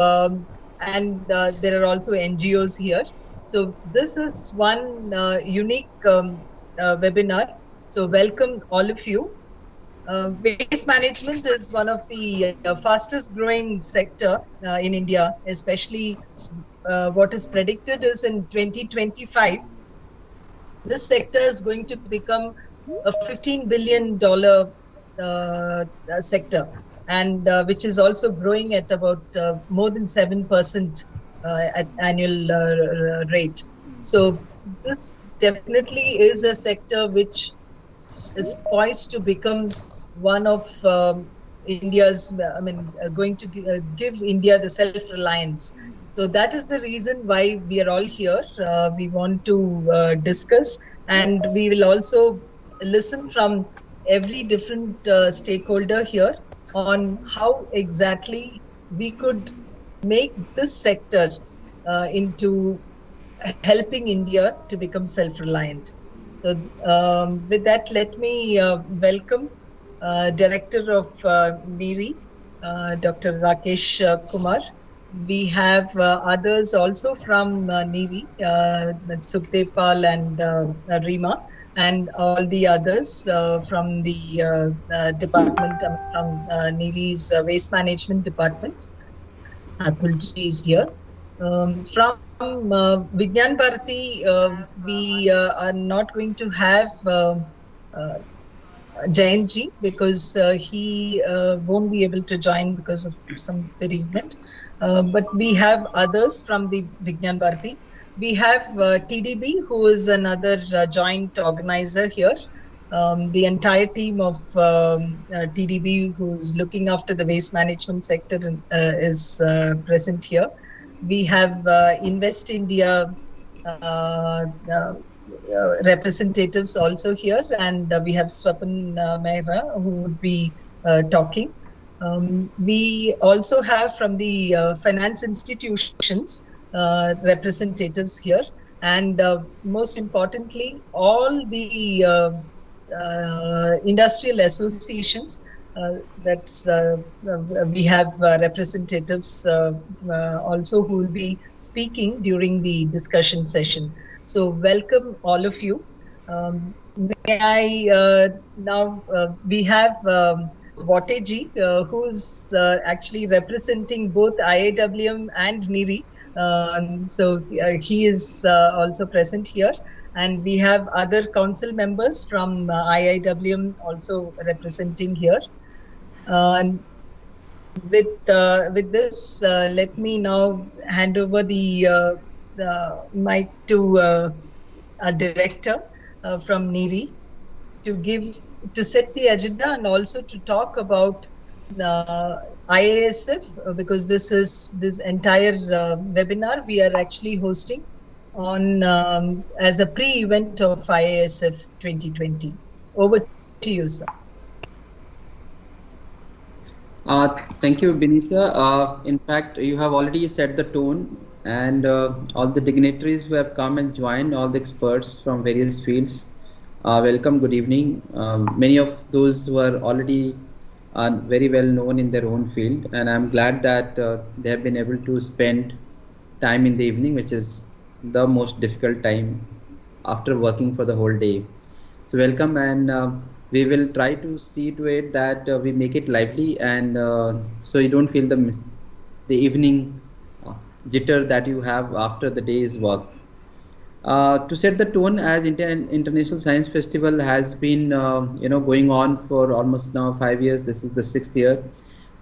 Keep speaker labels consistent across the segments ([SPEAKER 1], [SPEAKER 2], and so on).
[SPEAKER 1] and there are also NGOs here. So this is one unique webinar. So welcome all of you. Waste management is one of the fastest growing sector in India, especially what is predicted is in 2025, this sector is going to become a $15 billion sector, and which is also growing at about more than 7% at annual rate. So this definitely is a sector which is poised to become one of India's, going to give India the self-reliance. So that is the reason why we are all here. We want to discuss, and we will also listen from every different stakeholder here on how exactly we could make this sector into helping India to become self-reliant. So with that, let me welcome Director of NEERI, Dr. Rakesh Kumar. We have others also from NEERI, Sukhdev Pal and Rima, and all the others from the department, from NEERI's Waste Management Department. Atulji is here. From Vigyan Bharati, we are not going to have Jayanji because he won't be able to join because of some bereavement. But we have others from the Vigyan Bharati. We have TDB, who is another joint organizer here. The entire team of TDB, who's looking after the waste management sector, is present here. We have Invest India representatives also here, and we have Swapan Mehra, who would be talking. We also have from the finance institutions representatives here, and most importantly, all the industrial associations. We have representatives also who will be speaking during the discussion session. So welcome all of you. May I now, we have Vateji, who's actually representing both IIWM and NEERI. So he is also present here. And we have other council members from IIWM also representing here. With this, let me now hand over the mic to our director from NEERI to set the agenda and also to talk about IASF, because this entire webinar we are actually hosting on as a pre-event of IASF 2020. Over to you, sir.
[SPEAKER 2] Thank you, Benisa. In fact, you have already set the tone, and all the dignitaries who have come and joined, all the experts from various fields, welcome, good evening. Many of those who are already very well known in their own field, and I'm glad that they have been able to spend time in the evening, which is the most difficult time after working for the whole day. So welcome, and we will try to see to it that we make it lively, and so you don't feel the evening jitter that you have after the day's work. To set the tone, as International Science Festival has been going on for almost now 5 years, this is the 6th year.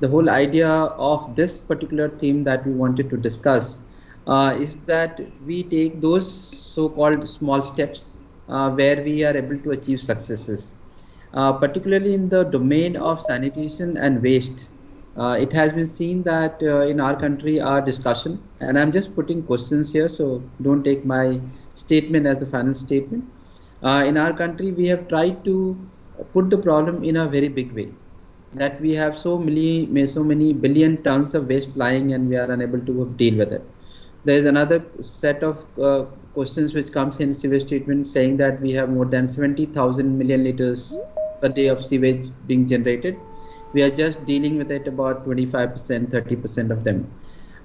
[SPEAKER 2] The whole idea of this particular theme that we wanted to discuss is that we take those so-called small steps where we are able to achieve successes. Particularly in the domain of sanitation and waste, it has been seen that in our country, our discussion, and I'm just putting questions here, so don't take my statement as the final statement. In our country, we have tried to put the problem in a very big way, that we have so many billion tons of waste lying and we are unable to deal with it. There is another set of questions which comes in sewage treatment, saying that we have more than 70,000 million liters per day of sewage being generated. We are just dealing with it about 25%, 30% of them.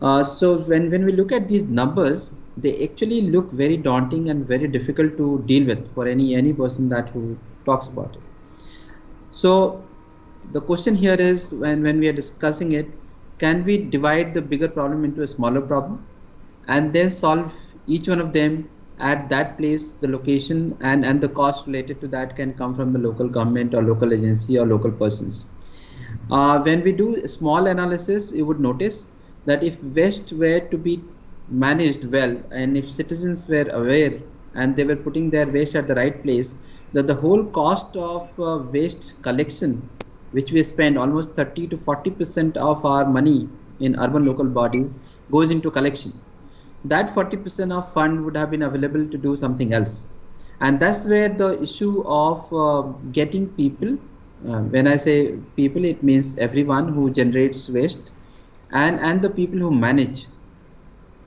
[SPEAKER 2] So when we look at these numbers, they actually look very daunting and very difficult to deal with for any person that who talks about it. So the question here is, when we are discussing it, can we divide the bigger problem into a smaller problem and then solve each one of them at that place, the location, and the cost related to that can come from the local government or local agency or local persons. When we do a small analysis, you would notice that if waste were to be managed well and if citizens were aware and they were putting their waste at the right place, that the whole cost of waste collection, which we spend almost 30 to 40% of our money in urban local bodies, goes into collection. That 40% of fund would have been available to do something else. And that's where the issue of getting people, when I say people, it means everyone who generates waste and the people who manage,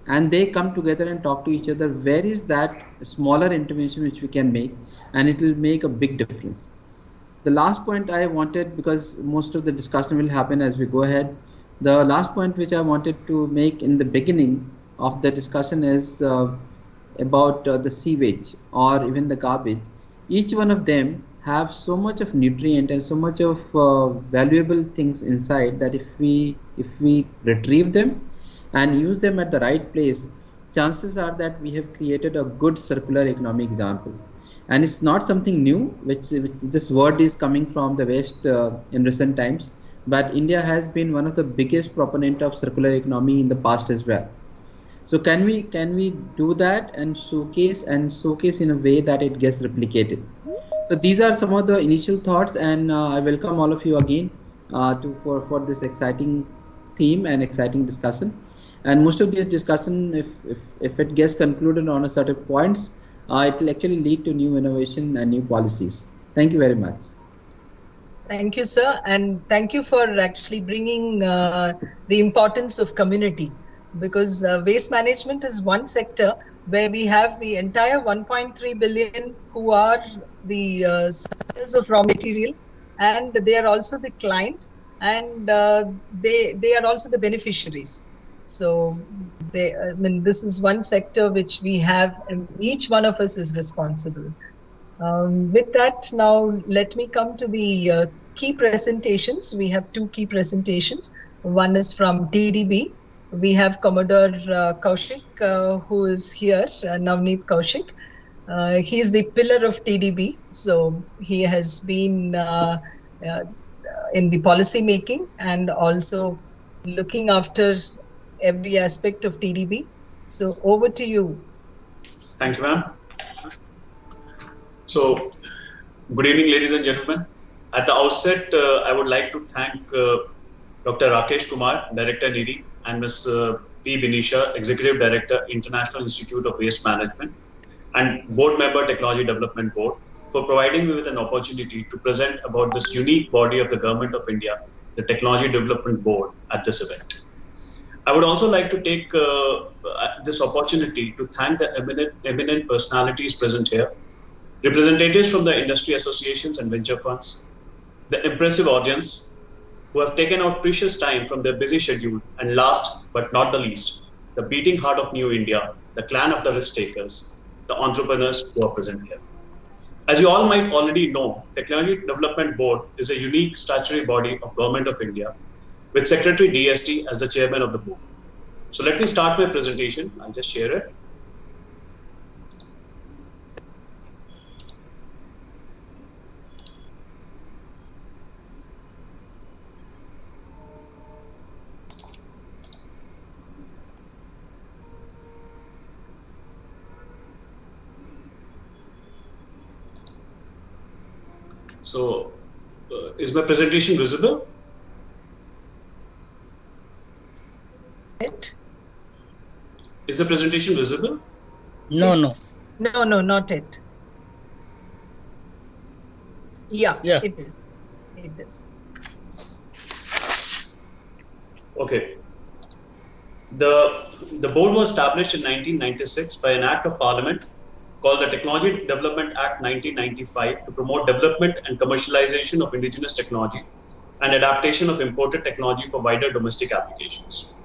[SPEAKER 2] and they come together and talk to each other. Where is that smaller intervention which we can make, and it will make a big difference. The last point I wanted, because most of the discussion will happen as we go ahead, the last point which I wanted to make in the beginning of the discussion is about the sewage or even the garbage. Each one of them have so much of nutrient and so much of valuable things inside that if we retrieve them and use them at the right place, chances are that we have created a good circular economy example. And it's not something new, which this word is coming from the West in recent times, but India has been one of the biggest proponent of circular economy in the past as well. So can we do that and showcase in a way that it gets replicated? So these are some of the initial thoughts, and I welcome all of you again for this exciting theme and exciting discussion. And most of this discussion, if it gets concluded on a certain points, it will actually lead to new innovation and new policies. Thank you very much.
[SPEAKER 1] Thank you, sir, and thank you for actually bringing the importance of community, because waste management is one sector where we have the entire 1.3 billion who are the suppliers of raw material, and they are also the client, and they are also the beneficiaries. So this is one sector which we have, and each one of us is responsible. With that, now let me come to the key presentations. We have two key presentations. One is from TDB. We have Commodore Kaushik, who is here, Navneet Kaushik. He is the pillar of TDB. So he has been in the policy making and also looking after every aspect of TDB. So over to you.
[SPEAKER 3] Thank you, ma'am. So, good evening, ladies and gentlemen. At the outset, I would like to thank Dr. Rakesh Kumar, Director NEERI, and Ms. P. Vinisha, Executive Director, International Institute of Waste Management, and Board Member, Technology Development Board, for providing me with an opportunity to present about this unique body of the Government of India, the Technology Development Board, at this event. I would also like to take this opportunity to thank the eminent personalities present here, representatives from the industry associations and venture funds, the impressive audience who have taken out precious time from their busy schedule, and last but not the least, the beating heart of New India, the clan of the risk takers, the entrepreneurs who are present here. As you all might already know, Technology Development Board is a unique statutory body of Government of India with Secretary DST as the chairman of the board. So let me start my presentation. I'll just share it. So, is my presentation visible? Is the presentation visible?
[SPEAKER 4] No,
[SPEAKER 1] No, not it. Yeah, it is. It is.
[SPEAKER 3] Okay. The board was established in 1996 by an act of parliament called the Technology Development Act 1995 to promote development and commercialization of indigenous technology and adaptation of imported technology for wider domestic applications.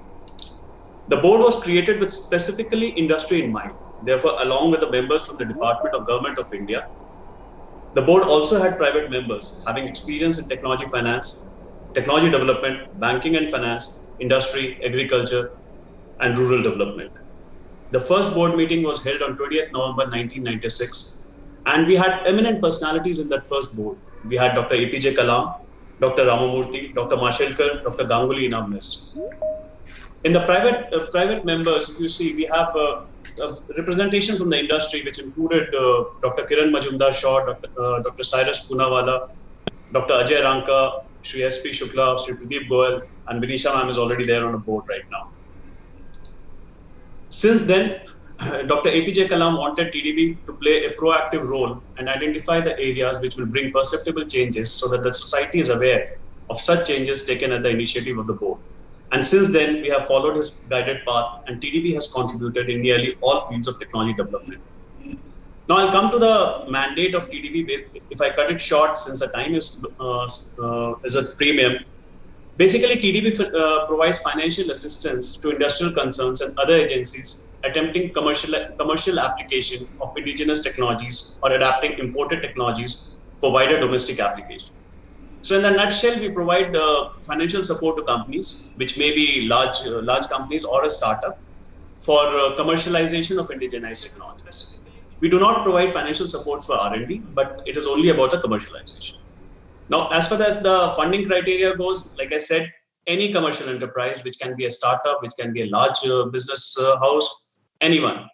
[SPEAKER 3] The board was created with specifically industry in mind. Therefore, along with the members from the Department of Government of India, the board also had private members having experience in technology finance, technology development, banking and finance, industry, agriculture, and rural development. The first board meeting was held on 20th November 1996, and we had eminent personalities in that first board. We had Dr. APJ Kalam, Dr. Ramamurthy, Dr. Mashelkar, Dr. Ganguly in our midst. In the private members, if you see, we have a representation from the industry, which included Dr. Kiran Majumdar Shaw, Dr. Cyrus Poonawala, Dr. Ajay Ranka, Shri S.P. Shukla, Shri Pradeep Goel, and Vinisha ma'am is already there on the board right now. Since then, Dr. APJ Kalam wanted TDB to play a proactive role and identify the areas which will bring perceptible changes so that the society is aware of such changes taken at the initiative of the board. And since then, we have followed his guided path, and TDB has contributed in nearly all fields of technology development. Now I'll come to the mandate of TDB. If I cut it short, since the time is a premium, basically TDB provides financial assistance to industrial concerns and other agencies attempting commercial application of indigenous technologies or adapting imported technologies for wider domestic application. So in a nutshell, we provide financial support to companies, which may be large companies or a startup, for commercialization of indigenized technologies. We do not provide financial support for R&D, but it is only about the commercialization. Now, as far as the funding criteria goes, like I said, any commercial enterprise, which can be a startup, which can be a large business house, anyone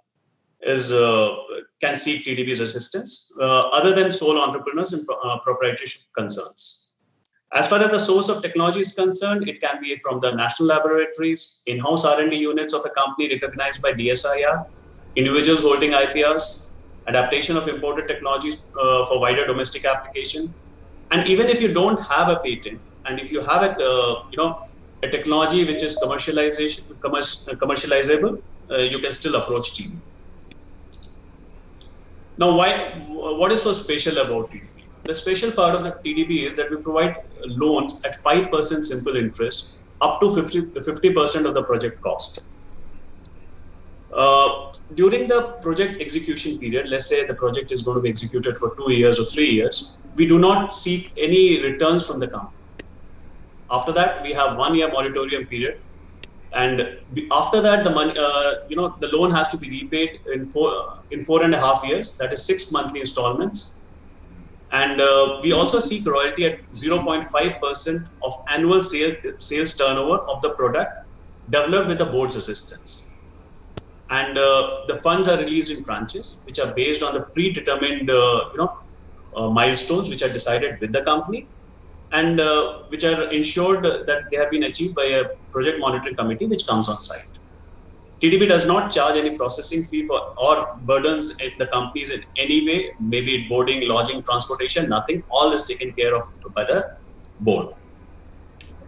[SPEAKER 3] can seek TDB's assistance, other than sole entrepreneurs and proprietorship concerns. As far as the source of technology is concerned, it can be from the national laboratories, in-house R&D units of a company recognized by DSIR, individuals holding IPRs, adaptation of imported technologies for wider domestic application. And even if you don't have a patent, and if you have a technology which is commercializable, you can still approach TDB. Now, what is so special about TDB? The special part of the TDB is that we provide loans at 5% simple interest up to 50% of the project cost. During the project execution period, let's say the project is going to be executed for 2 years or 3 years, we do not seek any returns from the company. After that, we have 1 year moratorium period, and after that, the money, the loan has to be repaid in 4.5 years. That is 6 monthly installments. And we also seek royalty at 0.5% of annual sales turnover of the product developed with the board's assistance. And the funds are released in tranches, which are based on the predetermined milestones which are decided with the company, and which are ensured that they have been achieved by a project monitoring committee which comes on site. TDB does not charge any processing fee or burdens the companies in any way, maybe boarding, lodging, transportation, nothing. All is taken care of by the board.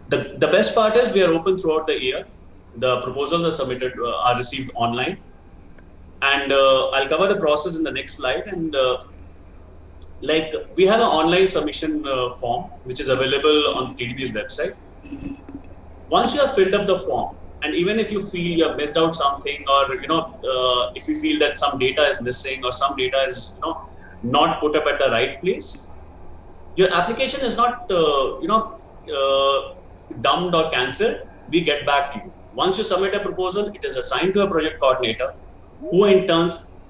[SPEAKER 3] The best part is we are open throughout the year. The proposals are submitted, are received online. And I'll cover the process in the next slide. And we have an online submission form, which is available on TDB's website. Once you have filled up the form, and even if you feel you have missed out something, or if you feel that some data is missing or some data is not put up at the right place, your application is not dumped or cancelled. We get back to you. Once you submit a proposal, it is assigned to a project coordinator, who in turn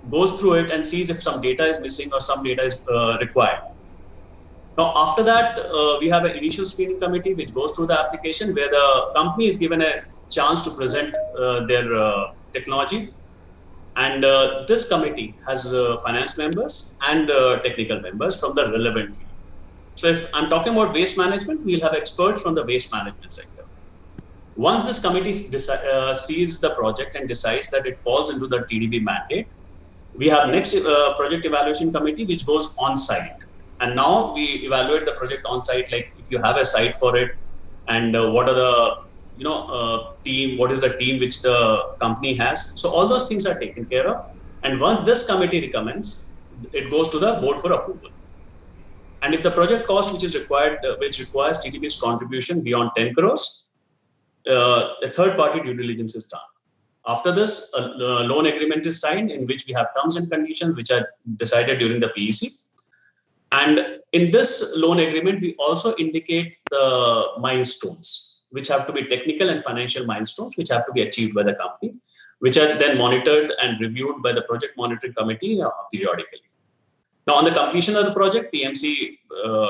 [SPEAKER 3] goes through it and sees if some data is missing or some data is required. Now, after that, we have an initial screening committee which goes through the application, where the company is given a chance to present their technology, and this committee has finance members and technical members from the relevant field. So if I'm talking about waste management, we'll have experts from the waste management sector. Once this committee sees the project and decides that it falls into the TDB mandate, we have next project evaluation committee which goes on site, and now we evaluate the project on site, like if you have a site for it, and what are the team, what is the team which the company has. So all those things are taken care of. And once this committee recommends, it goes to the board for approval. And if the project cost which is required, which requires TDB's contribution beyond 10 crores, a third party due diligence is done. After this, a loan agreement is signed in which we have terms and conditions which are decided during the PEC. And in this loan agreement, we also indicate the milestones, which have to be technical and financial milestones, which have to be achieved by the company, which are then monitored and reviewed by the project monitoring committee periodically. Now, on the completion of the project, PMC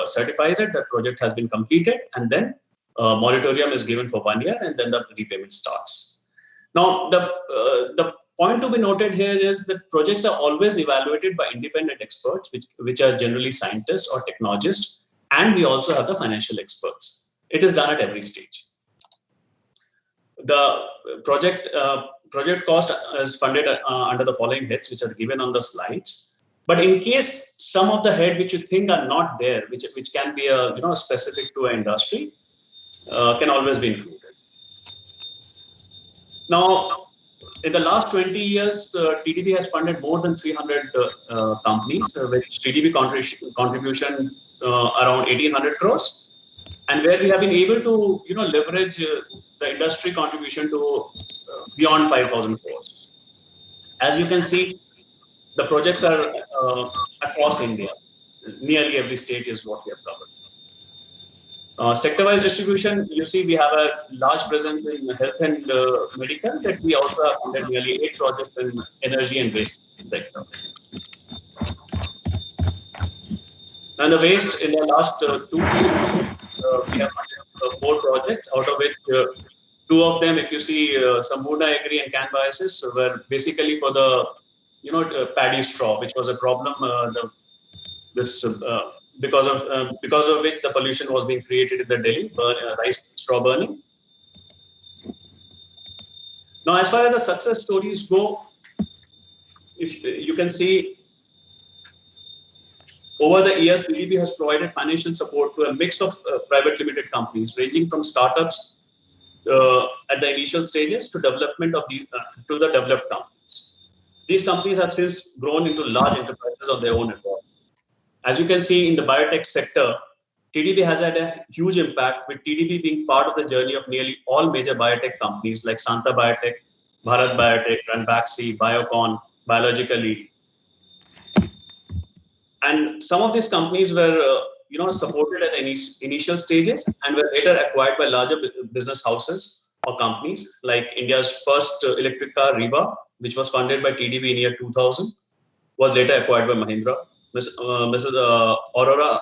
[SPEAKER 3] certifies it that project has been completed, and then moratorium is given for 1 year, and then the repayment starts. Now, the point to be noted here is that projects are always evaluated by independent experts, which are generally scientists or technologists, and we also have the financial experts. It is done at every stage. The project cost is funded under the following heads, which are given on the slides. But in case some of the head which you think are not there, which can be specific to an industry, can always be included. Now, in the last 20 years, TDB has funded more than 300 companies, with TDB contribution around 1,800 crores, and where we have been able to leverage the industry contribution to beyond 5,000 crores. As you can see, the projects are across India. Nearly every state is what we have covered. Sector-wise distribution, you see we have a large presence in health and medical, that we also have funded nearly 8 projects in energy and waste sector. And the waste, in the last 2 years, we have funded 4 projects, out of which 2 of them, if you see, Sambhurna Agri and Can Biosis, were basically for the paddy straw, which was a problem. Because of which the pollution was being created in the Delhi rice straw burning. Now, as far as the success stories go, if you can see, over the years, TDB has provided financial support to a mix of private limited companies, ranging from startups at the initial stages to development of these to the developed companies. These companies have since grown into large enterprises of their own accord. As you can see in the biotech sector, TDB has had a huge impact, with TDB being part of the journey of nearly all major biotech companies like Santa Biotech, Bharat Biotech, Ranbaxy, Biocon, Biologically. And some of these companies were supported at the initial stages and were later acquired by larger business houses or companies like India's first electric car, Reba, which was funded by TDB in year 2000, was later acquired by Mahindra. Mrs. Aurora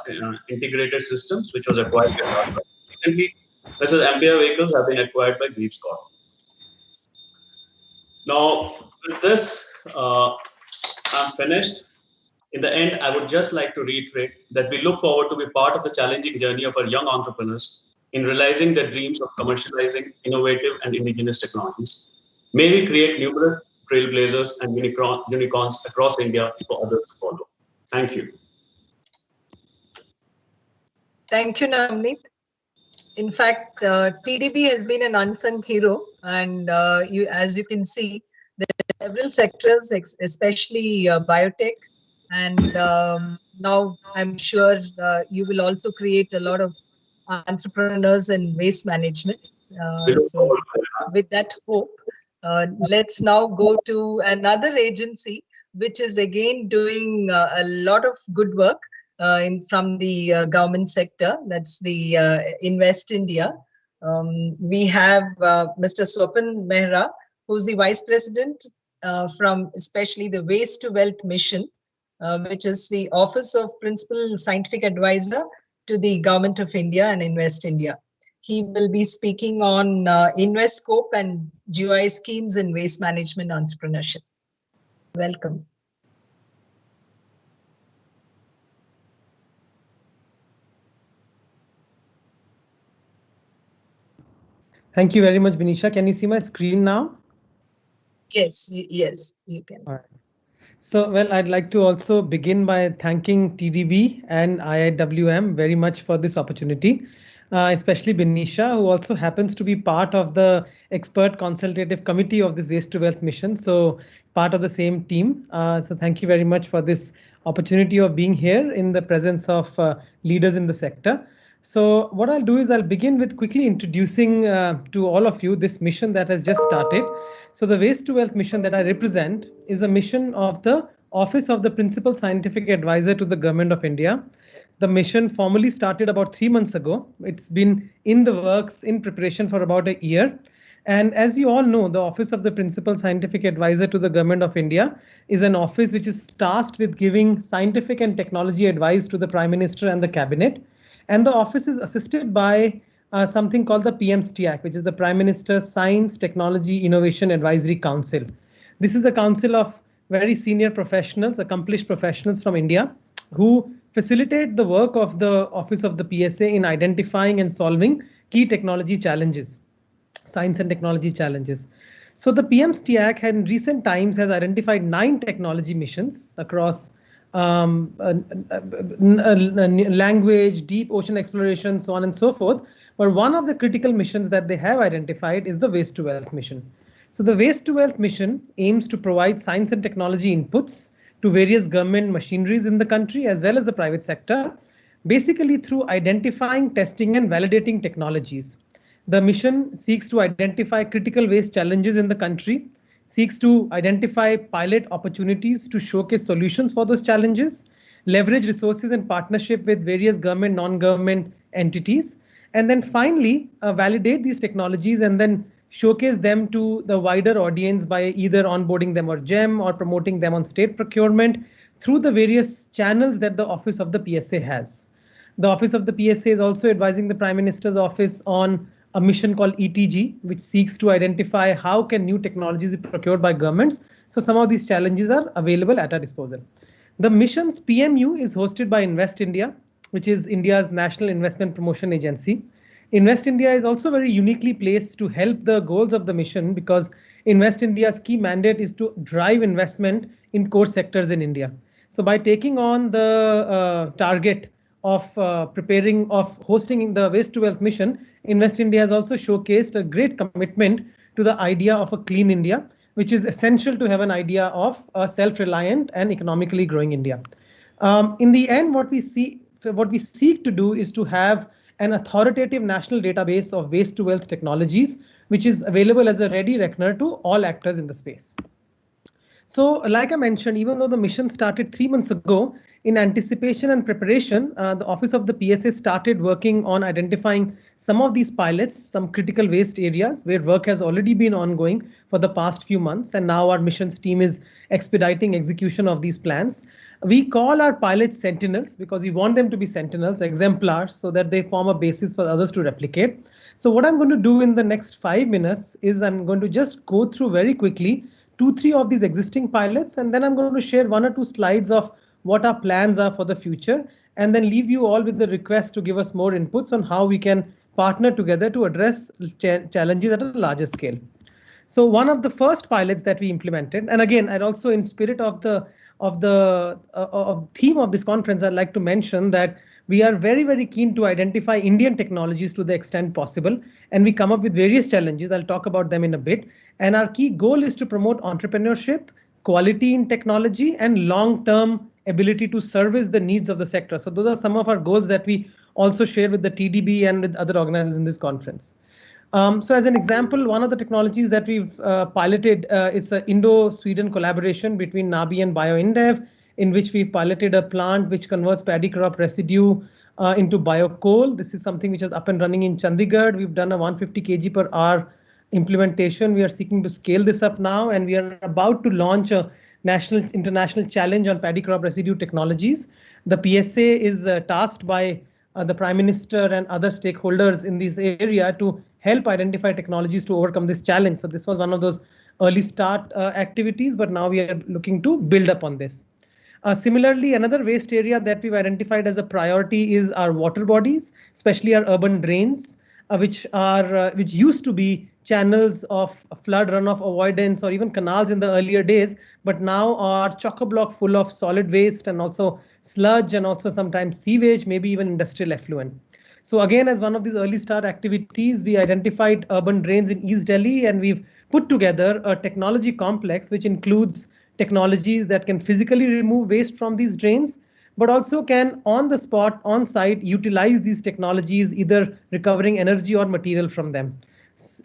[SPEAKER 3] Integrated Systems, which was acquired by Tata. Recently, Mrs. Ampere Vehicles have been acquired by Greaves Corp. Now, with this, I'm finished. In the end, I would just like to reiterate that we look forward to be part of the challenging journey of our young entrepreneurs in realizing their dreams of commercializing innovative and indigenous technologies. May we create numerous trailblazers and unicorns across India for others to follow. Thank you.
[SPEAKER 1] Thank you, Navneet. In fact, TDB has been an unsung hero, and as you can see, there are several sectors, especially biotech, and now I'm sure you will also create a lot of entrepreneurs in waste management. So with that hope, let's now go to another agency, which is again doing a lot of good work from the government sector. That's the Invest India. We have Mr. Swapan Mehra, who's the Vice President from especially the Waste to Wealth Mission, which is the Office of Principal Scientific Advisor to the Government of India and Invest India. He will be speaking on Invest Scope and GOI schemes in waste management entrepreneurship. Welcome.
[SPEAKER 4] Thank you very much, Benisha. Can you see my screen now?
[SPEAKER 1] Yes, you can.
[SPEAKER 4] All right. So, well, I'd like to also begin by thanking TDB and IIWM very much for this opportunity, especially Benisha, who also happens to be part of the expert consultative committee of this Waste to Wealth mission. So part of the same team. So thank you very much for this opportunity of being here in the presence of leaders in the sector. So what I'll do is I'll begin with quickly introducing to all of you this mission that has just started. So the Waste to Wealth mission that I represent is a mission of the Office of the Principal Scientific Advisor to the Government of India. The mission formally started about 3 months ago. It's been in the works, in preparation for about a year. And as you all know, the Office of the Principal Scientific Advisor to the Government of India is an office which is tasked with giving scientific and technology advice to the Prime Minister and the Cabinet. And the office is assisted by something called the PMSTAC, which is the Prime Minister's Science, Technology, Innovation Advisory Council. This is the council of very senior professionals, accomplished professionals from India, who facilitate the work of the Office of the PSA in identifying and solving key technology challenges, science and technology challenges. So the PMSTAC in recent times has identified 9 technology missions across language, deep ocean exploration, so on and so forth. But one of the critical missions that they have identified is the Waste to Wealth mission. So the Waste to Wealth mission aims to provide science and technology inputs to various government machineries in the country as well as the private sector, basically through identifying, testing and validating technologies. The mission seeks to identify critical waste challenges in the country, seeks to identify pilot opportunities to showcase solutions for those challenges, leverage resources in partnership with various government, non-government entities, and then finally validate these technologies and then showcase them to the wider audience by either onboarding them or GEM or promoting them on state procurement through the various channels that the Office of the PSA has. The Office of the PSA is also advising the Prime Minister's office on a mission called ETG, which seeks to identify how can new technologies be procured by governments. So some of these challenges are available at our disposal. The mission's PMU is hosted by Invest India, which is India's National Investment Promotion Agency. Invest India is also very uniquely placed to help the goals of the mission because Invest India's key mandate is to drive investment in core sectors in India. So by taking on the target of hosting the Waste to Wealth mission, Invest India has also showcased a great commitment to the idea of a clean India, which is essential to have an idea of a self-reliant and economically growing India. In the end, what we seek to do is to have an authoritative national database of waste to wealth technologies, which is available as a ready reckoner to all actors in the space. So like I mentioned, even though the mission started 3 months ago, in anticipation and preparation, the Office of the PSA started working on identifying some of these pilots, some critical waste areas where work has already been ongoing for the past few months. And now our missions team is expediting execution of these plans. We call our pilots sentinels because we want them to be sentinels, exemplars, so that they form a basis for others to replicate. So what I'm going to do in the next 5 minutes is I'm going to just go through very quickly 2-3 of these existing pilots, and then I'm going to share 1 or 2 slides of what our plans are for the future, and then leave you all with the request to give us more inputs on how we can partner together to address challenges at a larger scale. So one of the first pilots that we implemented, and again, I'd also in spirit of the theme of this conference, I'd like to mention that we are very, very keen to identify Indian technologies to the extent possible, and we come up with various challenges. I'll talk about them in a bit. And our key goal is to promote entrepreneurship, quality in technology, and long-term ability to service the needs of the sector. So those are some of our goals that we also share with the TDB and with other organizers in this conference. So as an example, one of the technologies that we've piloted is an Indo-Sweden collaboration between Nabi and BioIndev, in which we've piloted a plant which converts paddy crop residue into biocoal. This is something which is up and running in Chandigarh. We've done a 150 kg per hour implementation. We are seeking to scale this up now, and we are about to launch a international challenge on paddy crop residue technologies. The PSA is tasked by the Prime Minister and other stakeholders in this area to help identify technologies to overcome this challenge. So this was one of those early start activities, but now we are looking to build upon this. Similarly, another waste area that we've identified as a priority is our water bodies, especially our urban drains, which used to be channels of flood runoff avoidance or even canals in the earlier days, but now are chock-a-block full of solid waste and also sludge and also sometimes sewage, maybe even industrial effluent. So again, as one of these early start activities, we identified urban drains in East Delhi, and we've put together a technology complex which includes technologies that can physically remove waste from these drains, but also can on the spot, on site, utilize these technologies, either recovering energy or material from them.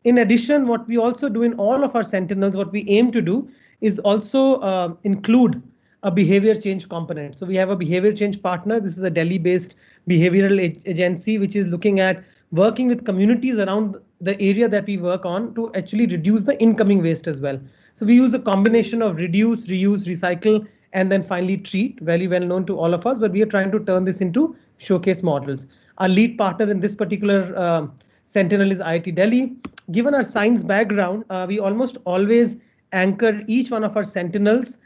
[SPEAKER 4] In addition, what we also do in all of our sentinels, what we aim to do is also include a behavior change component. So we have a behavior change partner. This is a Delhi-based behavioral agency, which is looking at working with communities around the area that we work on to actually reduce the incoming waste as well. So we use a combination of reduce, reuse, recycle, and then finally treat, very well known to all of us, but we are trying to turn this into showcase models. Our lead partner in this particular Sentinel is IIT Delhi. Given our science background, we almost always anchor each one of our sentinels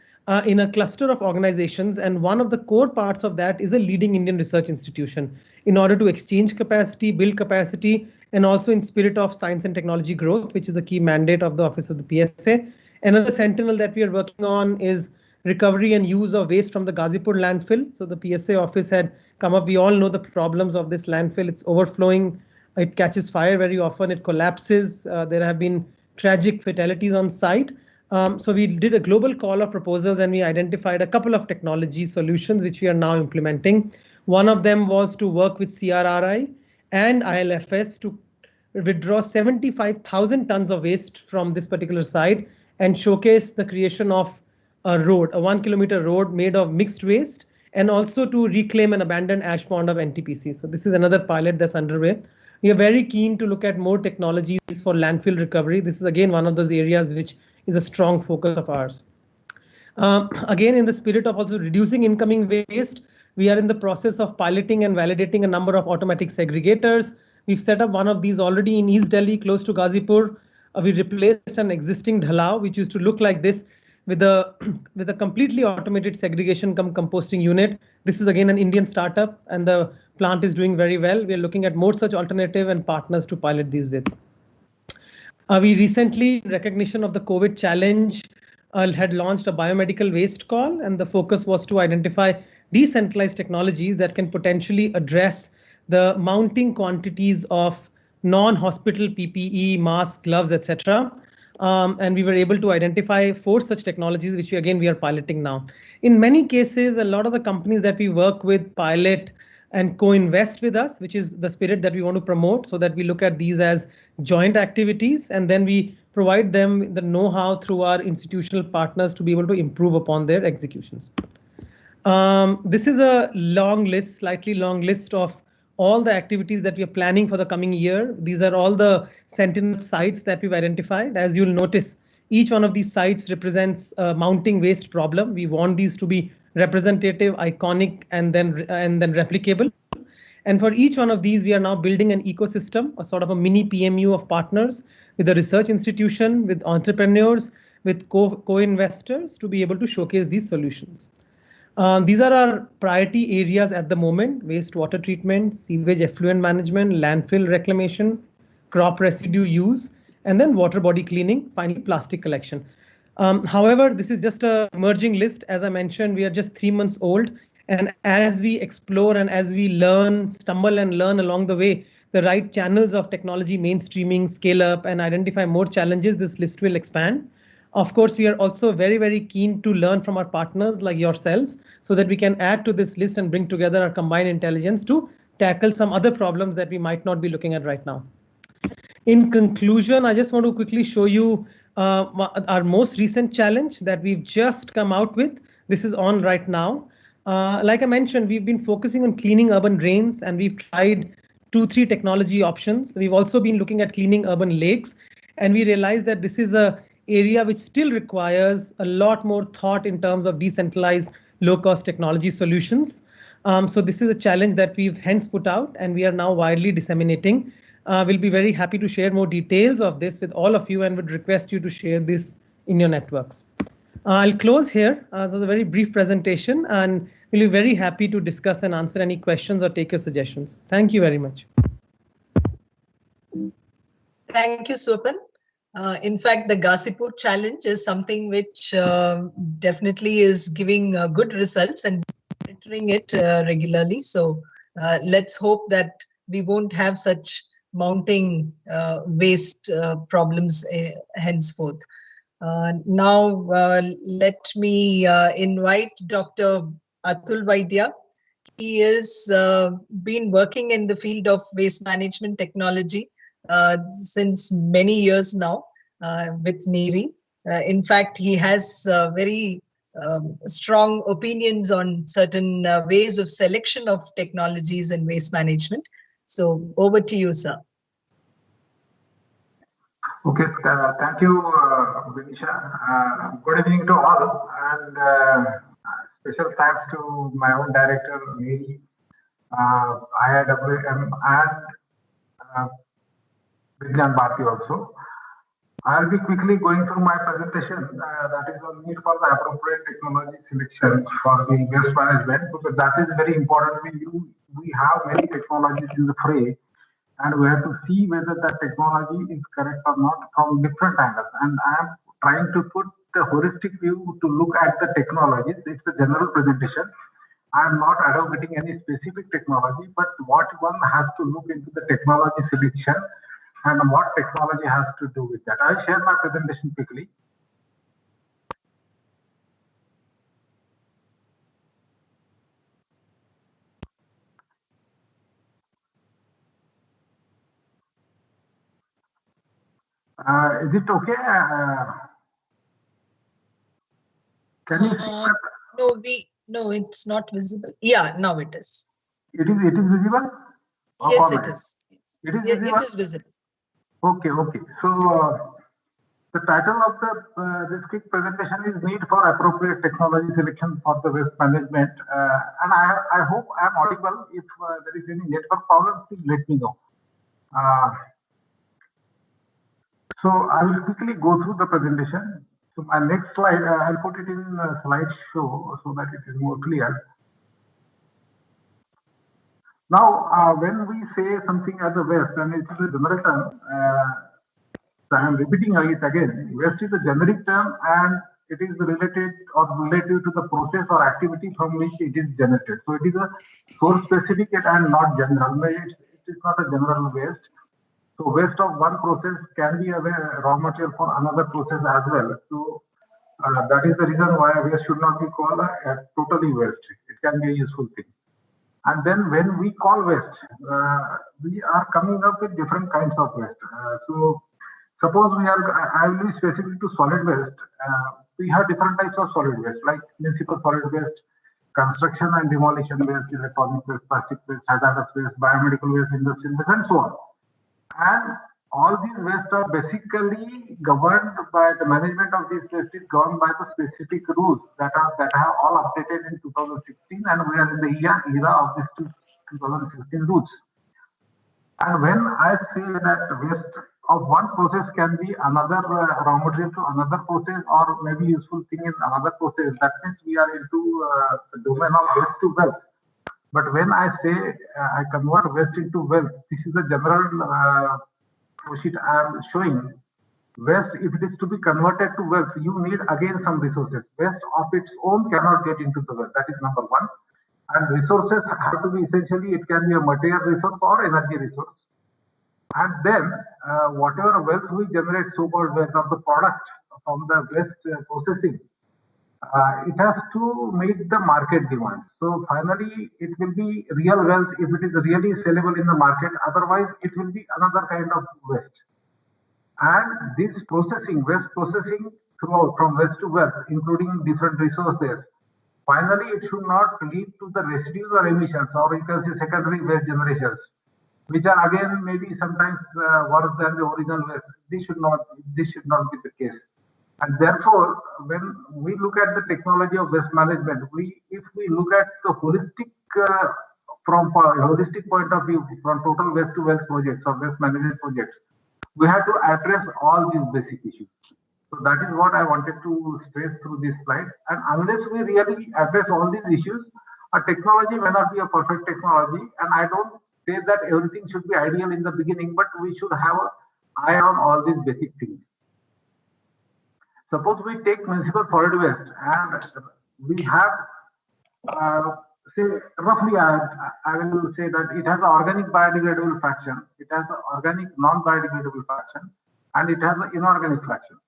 [SPEAKER 4] in a cluster of organizations, and one of the core parts of that is a leading Indian research institution in order to exchange capacity, build capacity, and also in spirit of science and technology growth, which is a key mandate of the Office of the PSA. Another sentinel that we are working on is recovery and use of waste from the Ghazipur landfill. So the PSA office had come up. We all know the problems of this landfill. It's overflowing. It catches fire very often. It collapses. There have been tragic fatalities on site. So we did a global call of proposals and we identified a couple of technology solutions which we are now implementing. One of them was to work with CRRI and ILFS to withdraw 75,000 tons of waste from this particular site and showcase the creation of a road, a 1 kilometer road made of mixed waste, and also to reclaim an abandoned ash pond of NTPC. So this is another pilot that's underway. We are very keen to look at more technologies for landfill recovery. This is again one of those areas which is a strong focus of ours. Again, in the spirit of also reducing incoming waste, we are in the process of piloting and validating a number of automatic segregators. We've set up one of these already in East Delhi, close to Ghazipur. We replaced an existing dhalao, which used to look like this, with a completely automated segregation cum composting unit. This is again an Indian startup, and the plant is doing very well. We are looking at more such alternative and partners to pilot these with. We recently, in recognition of the COVID challenge, had launched a biomedical waste call, and the focus was to identify decentralized technologies that can potentially address the mounting quantities of non-hospital PPE, masks, gloves, etc. And we were able to identify 4 such technologies, which we are piloting now. In many cases, a lot of the companies that we work with pilot and co-invest with us, which is the spirit that we want to promote, so that we look at these as joint activities, and then we provide them the know-how through our institutional partners to be able to improve upon their executions. This is a long list, slightly long list of all the activities that we are planning for the coming year. These are all the Sentinel sites that we've identified. As you'll notice, each one of these sites represents a mounting waste problem. We want these to be representative, iconic, and then replicable. And for each one of these, we are now building an ecosystem, a sort of a mini PMU of partners with a research institution, with entrepreneurs, with co-investors to be able to showcase these solutions. These are our priority areas at the moment: wastewater treatment, sewage effluent management, landfill reclamation, crop residue use, and then water body cleaning, finally plastic collection. However, this is just an emerging list. As I mentioned, we are just 3 months old. And as we explore and as we learn, stumble and learn along the way, the right channels of technology mainstreaming, scale up, and identify more challenges, this list will expand. Of course, we are also very, very keen to learn from our partners like yourselves so that we can add to this list and bring together our combined intelligence to tackle some other problems that we might not be looking at right now. In conclusion, I just want to quickly show you our most recent challenge that we've just come out with. This is on right now. Like I mentioned, we've been focusing on cleaning urban drains, and we've tried 2-3 technology options. We've also been looking at cleaning urban lakes, and we realized that this is an area which still requires a lot more thought in terms of decentralized low-cost technology solutions. So this is a challenge that we've hence put out, and we are now widely disseminating. We'll be very happy to share more details of this with all of you and would request you to share this in your networks. I'll close here. So a very brief presentation, and we'll be very happy to discuss and answer any questions or take your suggestions. Thank you very much.
[SPEAKER 1] Thank you, Swapan. In fact, the Ghazipur challenge is something which definitely is giving good results and monitoring it regularly. So let's hope that we won't have such mounting waste problems henceforth. Now, let me invite Dr. Atul Vaidya, He has been working in the field of waste management technology since many years now with NEERI. In fact, he has very strong opinions on certain ways of selection of technologies in waste management. So over to you, sir.
[SPEAKER 5] Okay, thank you, Vinisha. Good evening to all, and special thanks to my own director, NEERI, IIWM, and Vigyan Bharti also. I'll be quickly going through my presentation that is on need for the appropriate technology selection for the waste management, because that is very important. We have many technologies in the fray, and we have to see whether that technology is correct or not from different angles. And I am trying to put the holistic view to look at the technologies. It's a general presentation. I am not advocating any specific technology, but what one has to look into the technology selection and what technology has to do with that. I'll share my presentation quickly. Is it okay? Can you see?
[SPEAKER 1] No, it's not visible. Yeah, now it is.
[SPEAKER 5] It is visible?
[SPEAKER 1] Yes, it is.
[SPEAKER 5] It is visible?
[SPEAKER 1] It is visible.
[SPEAKER 5] Okay. So the title of this quick presentation is Need for Appropriate Technology Selection for the Waste Management. And I hope I am audible. If there is any network problem, please let me know. So I will quickly go through the presentation. So my next slide, I'll put it in slideshow so that it is more clear. Now, when we say something as a waste, and it is a general term, so I am repeating it again. Waste is a generic term, and it is related or relative to the process or activity from which it is generated. So it is a source specific and not general. It is not a general waste. So waste of one process can be a raw material for another process as well. So that is the reason why waste should not be called a totally waste. It can be a useful thing. And then when we call waste, we are coming up with different kinds of waste. So suppose I will be specific to solid waste. We have different types of solid waste, like municipal solid waste, construction and demolition waste, electronic waste, plastic waste, hazardous waste, biomedical waste, industrial waste, and so on. And all these waste are basically governed by the management of these waste is governed by the specific rules that have all updated in 2016, and we are in the era of these 2016 rules. And when I say that waste of one process can be another raw material to another process, or maybe useful thing in another process, that means we are into the domain of waste to wealth. But when I say I convert waste into wealth, this is a general sheet I am showing. Waste, if it is to be converted to wealth, you need again some resources. Waste of its own cannot get into the wealth. That is number one. And resources have to be essentially, it can be a material resource or energy resource. And then whatever wealth we generate, so-called wealth of the product from the waste processing, it has to meet the market demands. So finally, it will be real wealth if it is really sellable in the market. Otherwise, it will be another kind of waste. And this processing, waste processing throughout from waste to wealth, including different resources, finally, it should not lead to the residues or emissions, or you can say secondary waste generations, which are again maybe sometimes worse than the original waste. This should not be the case. And therefore, when we look at the technology of waste management, if we look at the holistic from a holistic point of view, from total waste to wealth projects or waste management projects, we have to address all these basic issues. So that is what I wanted to stress through this slide. And unless we really address all these issues, a technology may not be a perfect technology. And I don't say that everything should be ideal in the beginning, but we should have an eye on all these basic things. Suppose we take municipal solid waste, and we have, say, roughly, I will say that it has an organic biodegradable fraction, it has an organic non-biodegradable fraction, and it has an inorganic fraction.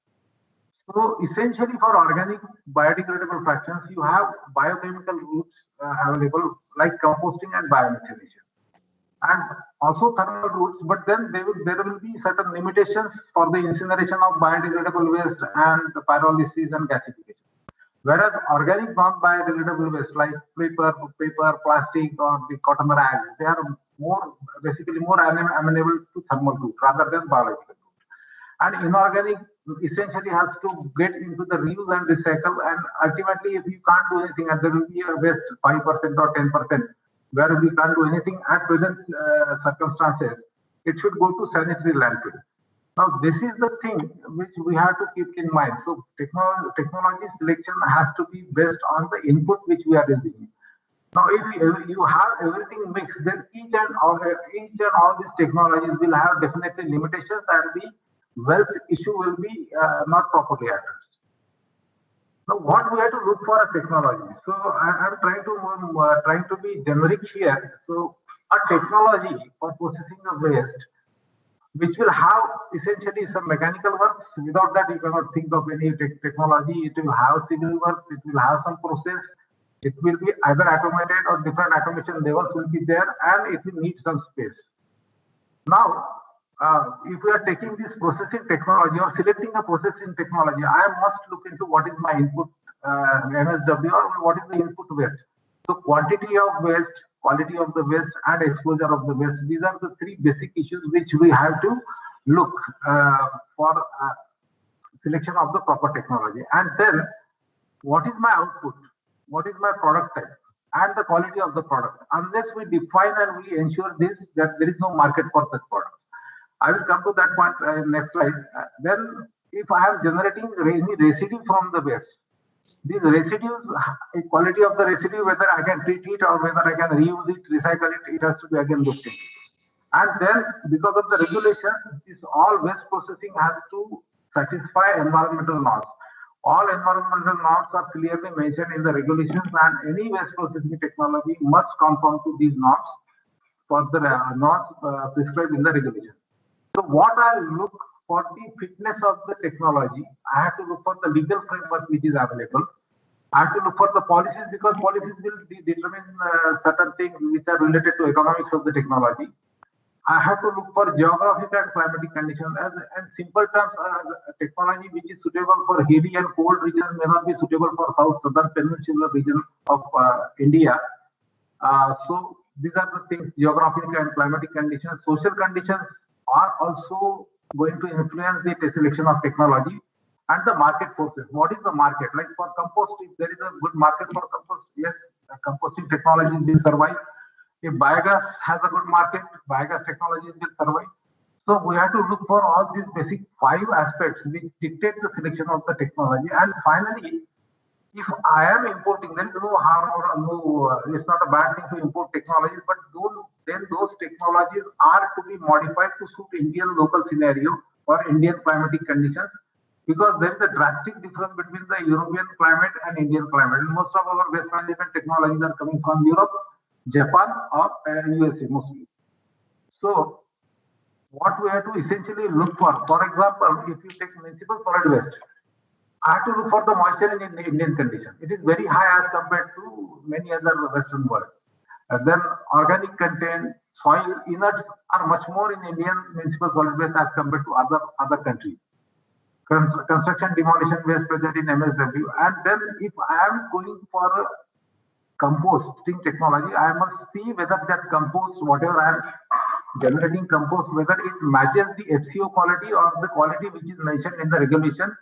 [SPEAKER 5] So essentially for organic biodegradable fractions, you have biochemical routes available like composting and biomethanation, and also thermal routes, but then there will be certain limitations for the incineration of biodegradable waste and the pyrolysis and gasification. Whereas organic non-biodegradable waste like paper, plastic, or the cotton rags, they are basically more amenable to thermal route rather than biological route. And inorganic essentially has to get into the reuse and recycle. And ultimately, if you can't do anything, and there will be a waste 5% or 10%, where we can't do anything at present circumstances, it should go to sanitary landfill. Now, this is the thing which we have to keep in mind. So, technology selection has to be based on the input which we are using. Now, if you have everything mixed, then each and all these technologies will have definitely limitations, and the wealth issue will be not properly addressed. Now, what we have to look for a technology. So, I'm trying to be generic here. So, a technology for processing of waste, which will have essentially some mechanical works. Without that, you cannot think of any technology. It will have civil works. It will have some process. It will be either automated or different automation levels will be there, and it will need some space. Now, if we are taking this processing technology or selecting a processing technology, I must look into what is my input MSW or what is the input waste. So quantity of waste, quality of the waste, and exposure of the waste. These are the three basic issues which we have to look for selection of the proper technology. And then, what is my output? What is my product type? And the quality of the product. Unless we define and we ensure this, that there is no market for such product. I will come to that point next slide. Then, if I am generating any residue from the waste, these residues, quality of the residue, whether I can treat it or whether I can reuse it, recycle it, it has to be again looked into. And then, because of the regulations, this all waste processing has to satisfy environmental norms. All environmental norms are clearly mentioned in the regulations, and any waste processing technology must conform to these norms for the norms prescribed in the regulation. So what I look for the fitness of the technology, I have to look for the legal framework which is available. I have to look for the policies, because policies will determine certain things which are related to economics of the technology. I have to look for geographic and climatic conditions. And simple terms, technology which is suitable for hilly and cold regions may not be suitable for southern peninsular region of India. So these are the things: geographic and climatic conditions. Social conditions are also going to influence the selection of technology. And the market forces. What is the market? Like for compost, if there is a good market for compost, yes, composting technology will survive. If biogas has a good market, biogas technologies will survive. So we have to look for all these basic 5 aspects which dictate the selection of the technology. And finally, if I am importing, there is no harm or it's not a bad thing to import technologies, but then those technologies are to be modified to suit Indian local scenario or Indian climatic conditions, because there is a drastic difference between the European climate and Indian climate. And most of our waste management technologies are coming from Europe, Japan, or USA mostly. So what we have to essentially look for example, if you take municipal solid waste, I have to look for the moisture in the Indian condition. It is very high as compared to many other Western world. Then organic content, soil inerts are much more in Indian municipal solid waste as compared to other countries. Construction demolition waste present in MSW. And then if I am going for composting technology, I must see whether that compost, whatever I am generating compost, whether it matches the FCO quality or the quality which is mentioned in the regulation.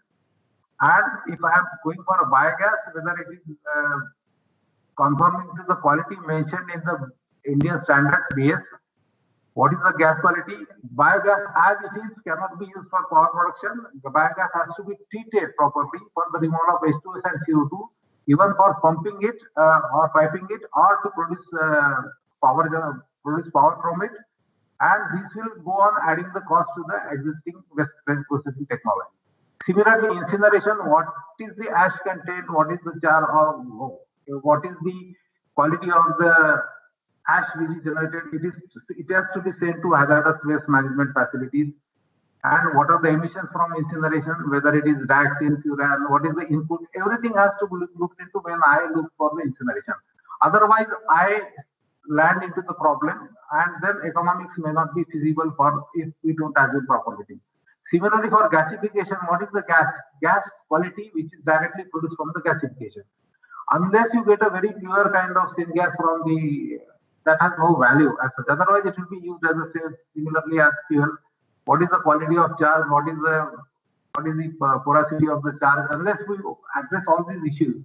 [SPEAKER 5] And if I am going for a biogas, whether it is conforming to the quality mentioned in the Indian standards BS. What is the gas quality? Biogas as it is cannot be used for power production. The biogas has to be treated properly for the removal of H2S and CO2, even for pumping it or piping it, or to produce power from it. And this will go on adding the cost to the existing waste processing technology. Similarly, incineration, what is the ash content, what is the char, or what is the quality of the ash which is generated? It has to be sent to hazardous waste management facilities. and what are the emissions from incineration, whether it is dioxin, furan, what is the input, everything has to be looked into when I look for the incineration. Otherwise, I land into the problem, and then economics may not be feasible for if we don't assume property. Similarly, for gasification, what is the gas? Gas quality which is directly produced from the gasification. Unless you get a very pure kind of syngas from the that has no value as such. Otherwise, it will be used as a similarly as fuel. What is the quality of charge? What is the porosity of the charge? Unless we address all these issues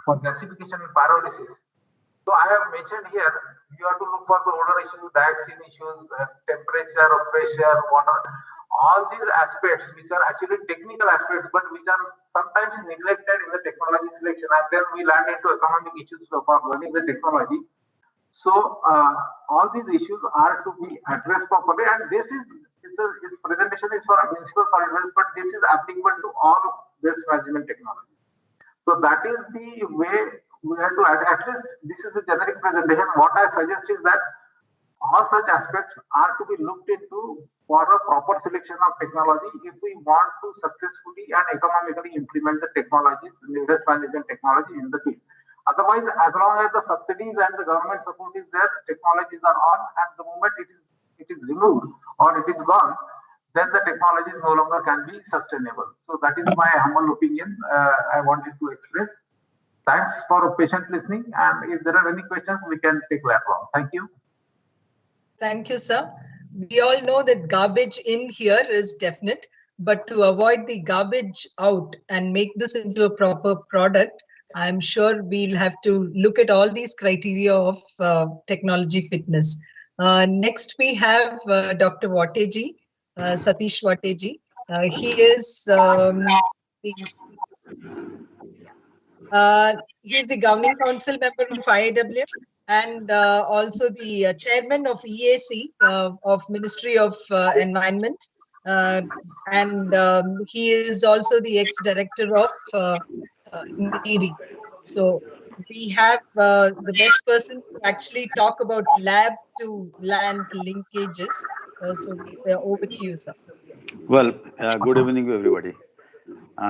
[SPEAKER 5] for gasification and pyrolysis. So I have mentioned here, you have to look for the odor issues, dioxin issues, temperature, pressure, water, all these aspects which are actually technical aspects, but which are sometimes neglected in the technology selection, and then we land into economic issues for learning the technology. So all these issues are to be addressed properly, and this presentation is for municipal solid waste, but this is applicable to all waste management technology. So that is the way we have to at least this is a generic presentation. What I suggest is that all such aspects are to be looked into for a proper selection of technology if we want to successfully and economically implement the technologies, the waste management technology in the field. Otherwise, as long as the subsidies and the government support is there, technologies are on, and the moment it is removed or it is gone, then the technology no longer can be sustainable. So that is my humble opinion I wanted to express. Thanks for patient listening, and if there are any questions, we can take that on. Thank you.
[SPEAKER 1] Thank you, sir. We all know that garbage in here is definite, but to avoid the garbage out and make this into a proper product, I'm sure we'll have to look at all these criteria of technology fitness. Next, we have Dr. Wateji, Satish Wateji. He is he's the governing council member of IIWM and also the chairman of EAC of Ministry of Environment. And he is also the ex-director of NEERI. So we have the best person to actually talk about lab to land linkages. So over to you, sir.
[SPEAKER 6] Well, good evening, everybody.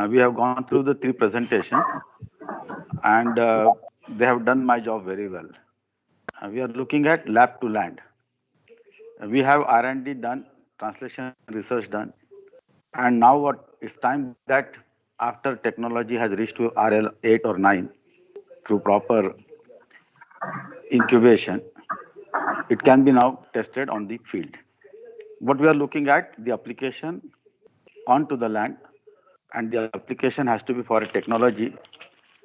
[SPEAKER 6] We have gone through the 3 presentations, and they have done my job very well. We are looking at lab to land. We have R&D done, translation research done, and now it's time that after technology has reached to RL 8 or 9 through proper incubation, it can be now tested on the field. What we are looking at, the application onto the land, and the application has to be for a technology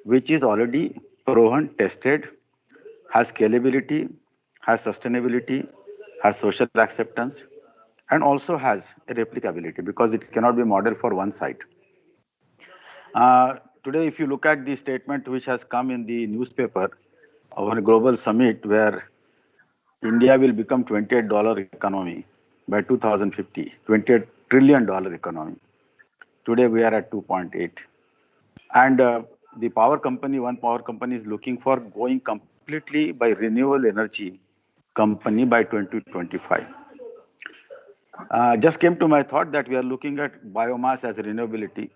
[SPEAKER 6] which is already proven, tested, has scalability, has sustainability, has social acceptance, and also has a replicability because it cannot be modeled for one site. Today, if you look at the statement which has come in the newspaper of a global summit where India will become $28 economy by 2050, $28 trillion economy. Today we are at 2.8. And the power company, one power company is looking for going completely by renewable energy company by 2025. Just came to my thought that we are looking at biomass as renewability.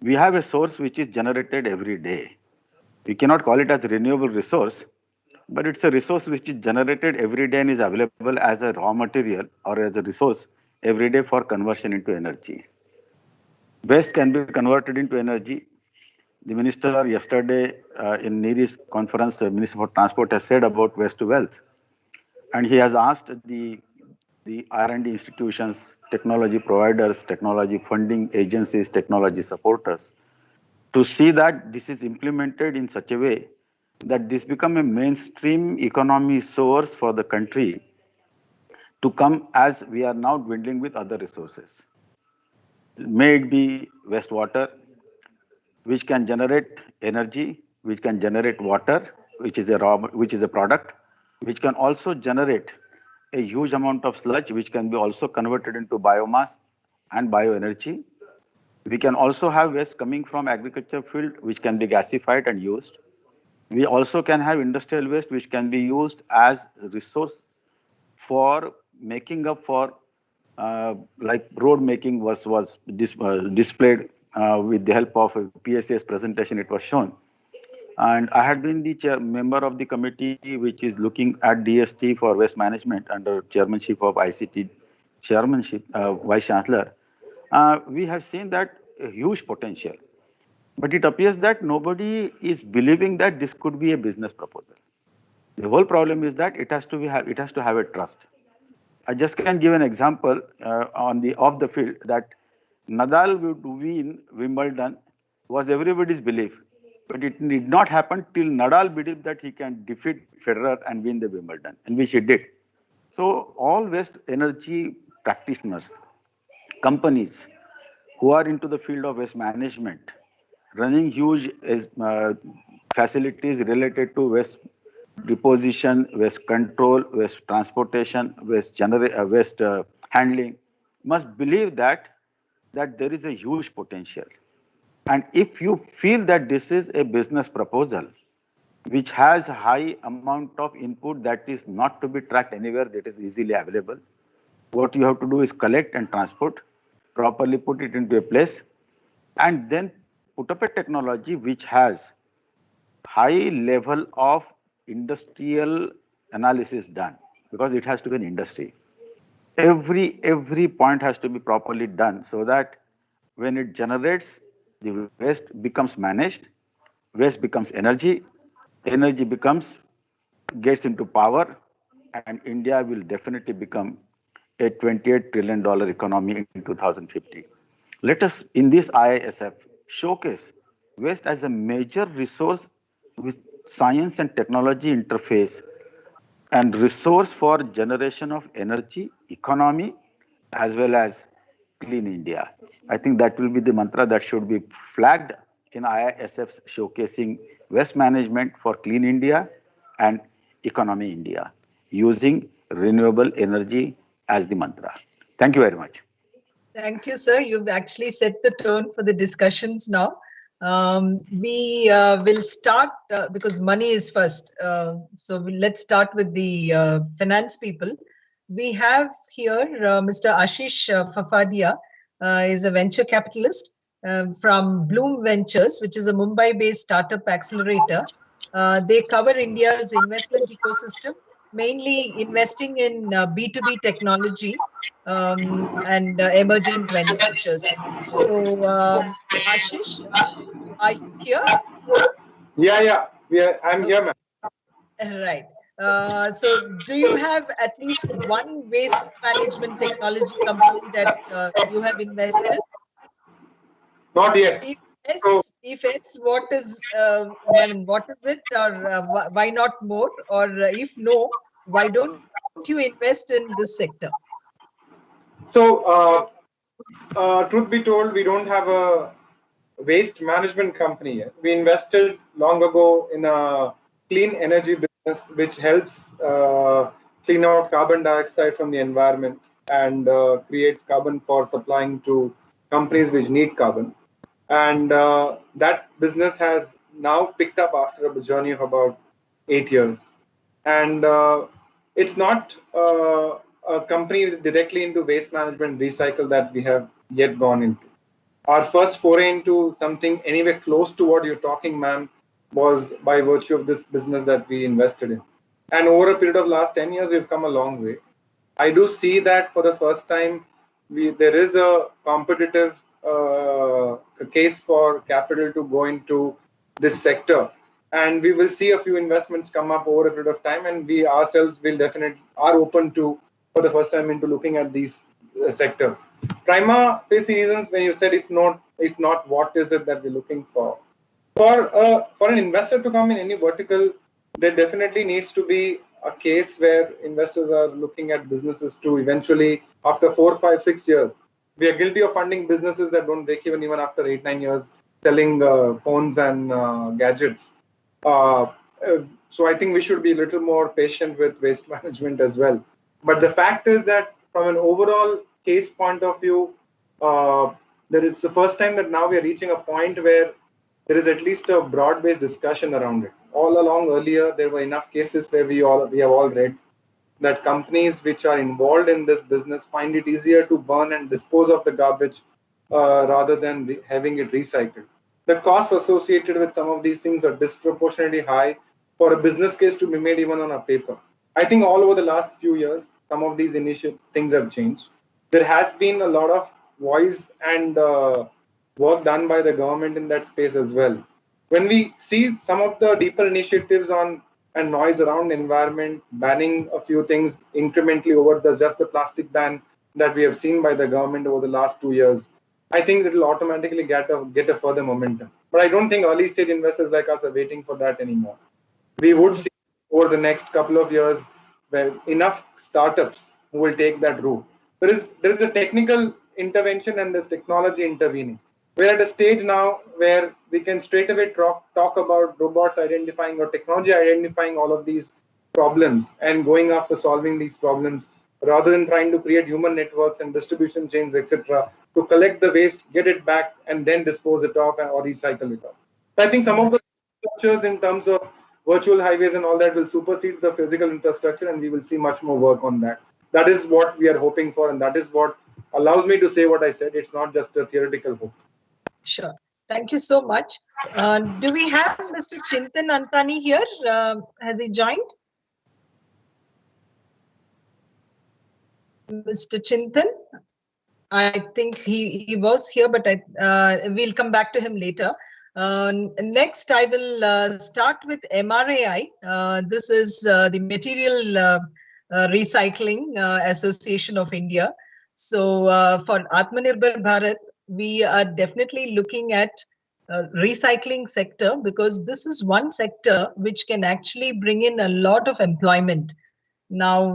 [SPEAKER 6] We have a source which is generated every day. We cannot call it as a renewable resource, but it's a resource which is generated every day and is available as a raw material or as a resource every day for conversion into energy. Waste can be converted into energy. The minister yesterday in NEERI's conference, the Minister for Transport has said about waste to wealth. And he has asked the R&D institutions, technology providers, technology funding agencies, technology supporters to see that this is implemented in such a way that this become a mainstream economy source for the country to come as we are now dwindling with other resources. May it be wastewater, which can generate energy, which can generate water, which is a product, which can also generate a huge amount of sludge, which can be also converted into biomass and bioenergy. We can also have waste coming from agriculture field, which can be gasified and used. We also can have industrial waste, which can be used as a resource for making up for like road making was displayed with the help of a PSA's presentation. It was shown, and I had been the member of the committee which is looking at DST for waste management under chairmanship of ICT chairmanship, Vice Chancellor. We have seen that a huge potential, but it appears that nobody is believing that this could be a business proposal. The whole problem is that it has to have a trust. I just can give an example on the off the field that Nadal would win Wimbledon was everybody's belief, but it did not happen till Nadal believed that he can defeat Federer and win the Wimbledon, and which he did. So all waste energy practitioners, companies who are into the field of waste management, running huge facilities related to waste deposition, waste control, waste transportation, waste handling, must believe that there is a huge potential. And if you feel that this is a business proposal which has high amount of input that is not to be tracked anywhere, that is easily available, what you have to do is collect and transport, properly put it into a place, and then put up a technology which has high level of industrial analysis done, because it has to be an industry. Every point has to be properly done so that when it generates, the waste becomes managed, waste becomes energy, energy gets into power, and India will definitely become a $28 trillion economy in 2050. Let us, in this IISF, showcase waste as a major resource with science and technology interface and resource for generation of energy, economy, as well as clean India. I think that will be the mantra that should be flagged in IISF's showcasing waste management for clean India and economy India, using renewable energy as the mantra. Thank you very much.
[SPEAKER 1] Thank you, sir. You've actually set the tone for the discussions now. We will start because money is first. So let's start with the finance people. We have here Mr. Ashish Fafadia, is a venture capitalist from Bloom Ventures, which is a Mumbai-based startup accelerator. They cover India's investment ecosystem, mainly investing in B2B technology and emerging ventures. So, Ashish, are you here?
[SPEAKER 7] Yeah. I'm here, ma'am.
[SPEAKER 1] Right. So, do you have at least one waste management technology company that you have invested?
[SPEAKER 7] Not yet.
[SPEAKER 1] If yes, what is? I mean, what is it, or why not more? Or if no, why don't you invest in this sector?
[SPEAKER 7] So, truth be told, we don't have a waste management company yet. We invested long ago in a clean energy business, which helps clean out carbon dioxide from the environment and creates carbon for supplying to companies which need carbon. And that business has now picked up after a journey of about 8 years. And it's not a company directly into waste management recycle that we have yet gone into. Our first foray into something anywhere close to what you're talking, ma'am, was by virtue of this business that we invested in. And over a period of last 10 years, we've come a long way. I do see that for the first time, there is a competitive case for capital to go into this sector. And we will see a few investments come up over a period of time, and we ourselves will definitely are open to, for the first time, into looking at these sectors. Prima facie reasons, when you said if not, what is it that we're looking for? For an investor to come in any vertical, there definitely needs to be a case where investors are looking at businesses to eventually, after 4, 5, 6 years, we are guilty of funding businesses that don't break even after 8, 9 years, selling phones and gadgets. So I think we should be a little more patient with waste management as well. But the fact is that from an overall case point of view, that it's the first time that now we are reaching a point where there is at least a broad-based discussion around it. All along earlier, there were enough cases where we have all read. that companies which are involved in this business find it easier to burn and dispose of the garbage rather than having it recycled. The costs associated with some of these things are disproportionately high for a business case to be made even on a paper. I think all over the last few years, some of these initial things have changed. There has been a lot of voice and work done by the government in that space as well. When we see some of the deeper initiatives on and noise around environment, banning a few things incrementally over just the plastic ban that we have seen by the government over the last 2 years, I think it will automatically get a further momentum. But I don't think early stage investors like us are waiting for that anymore. We would see over the next couple of years where enough startups who will take that route. There is a technical intervention and there's technology intervening. We're at a stage now where we can straight away talk about robots identifying or technology identifying all of these problems and going after solving these problems rather than trying to create human networks and distribution chains, etc., to collect the waste, get it back, and then dispose it off or recycle it off. So I think some of the structures in terms of virtual highways and all that will supersede the physical infrastructure, and we will see much more work on that. That is what we are hoping for, and that is what allows me to say what I said. It's not just a theoretical hope.
[SPEAKER 1] Sure. Thank you so much. Do we have Mr. Chintan Antani here? Has he joined? Mr. Chintan? I think he was here, but we'll come back to him later. Next, I will start with MRAI. This is the Material Recycling Association of India. So for Atmanirbhar Bharat, we are definitely looking at recycling sector because this is one sector which can actually bring in a lot of employment. Now,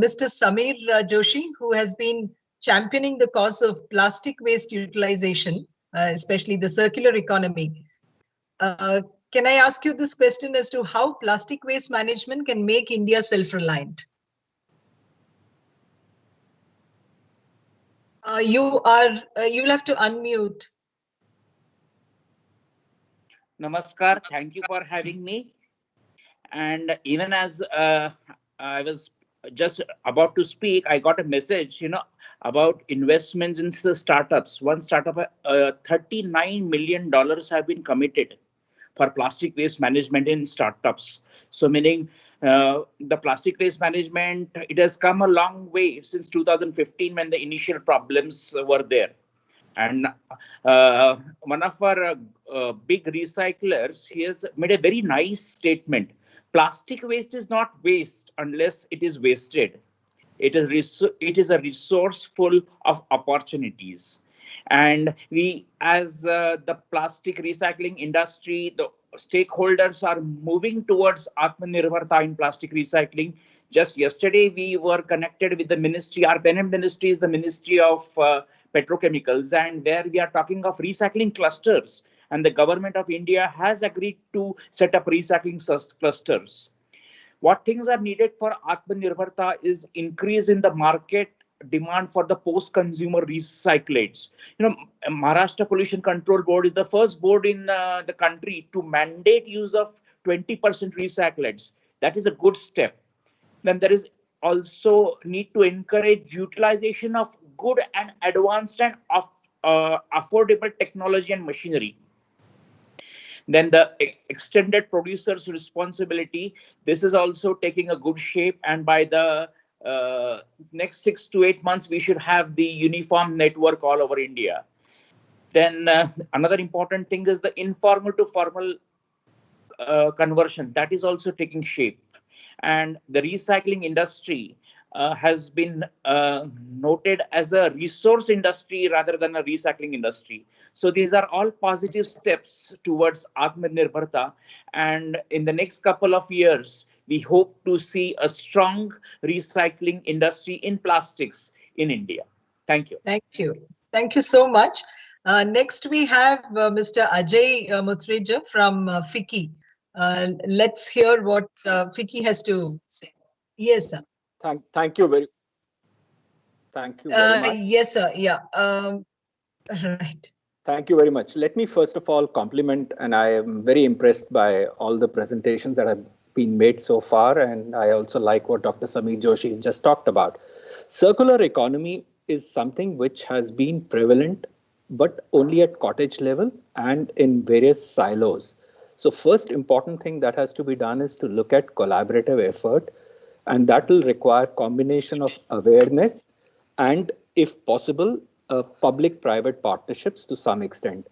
[SPEAKER 1] Mr. Samir Joshi, who has been championing the cause of plastic waste utilization, especially the circular economy. Can I ask you this question as to how plastic waste management can make India self-reliant? You'll have to unmute.
[SPEAKER 8] Namaskar. Thank you for having me. And even as I was just about to speak, I got a message, about investments in the startups. One startup, $39 million have been committed for plastic waste management in startups. So meaning the plastic waste management, it has come a long way since 2015 when the initial problems were there. And one of our big recyclers, he has made a very nice statement. Plastic waste is not waste unless it is wasted. It is a resource full of opportunities. And we, as the plastic recycling industry, the stakeholders are moving towards Atmanirbharta in plastic recycling. Just yesterday, we were connected with the ministry. Our parent ministry is the Ministry of Petrochemicals, and where we are talking of recycling clusters. And the government of India has agreed to set up recycling clusters. What things are needed for Atmanirbharta is increase in the market demand for the post-consumer recyclates. Maharashtra Pollution Control Board is the first board in the country to mandate use of 20% recyclates. That is a good step. Then there is also need to encourage utilization of good and advanced and affordable technology and machinery. Then the extended producer's responsibility, this is also taking a good shape, and by the next 6 to 8 months, we should have the uniform network all over India. Then another important thing is the informal to formal conversion. That is also taking shape. And the recycling industry has been noted as a resource industry rather than a recycling industry. So these are all positive steps towards Atmanirbharta. And in the next couple of years, we hope to see a strong recycling industry in plastics in India. Thank you.
[SPEAKER 1] Thank you. Thank you so much. Next, we have Mr. Ajay Mutreja from FICCI. Let's hear what FICCI has to say. Yes, sir.
[SPEAKER 9] Thank you very much.
[SPEAKER 1] Yes, sir. Yeah. Right.
[SPEAKER 9] Thank you very much. Let me first of all compliment, and I am very impressed by all the presentations that have
[SPEAKER 10] been made so far, and I also like what Dr. Sameer Joshi just talked about. Circular economy is something which has been prevalent, but only at cottage level and in various silos. So first important thing that has to be done is to look at collaborative effort, and that will require combination of awareness and, if possible, public-private partnerships to some extent.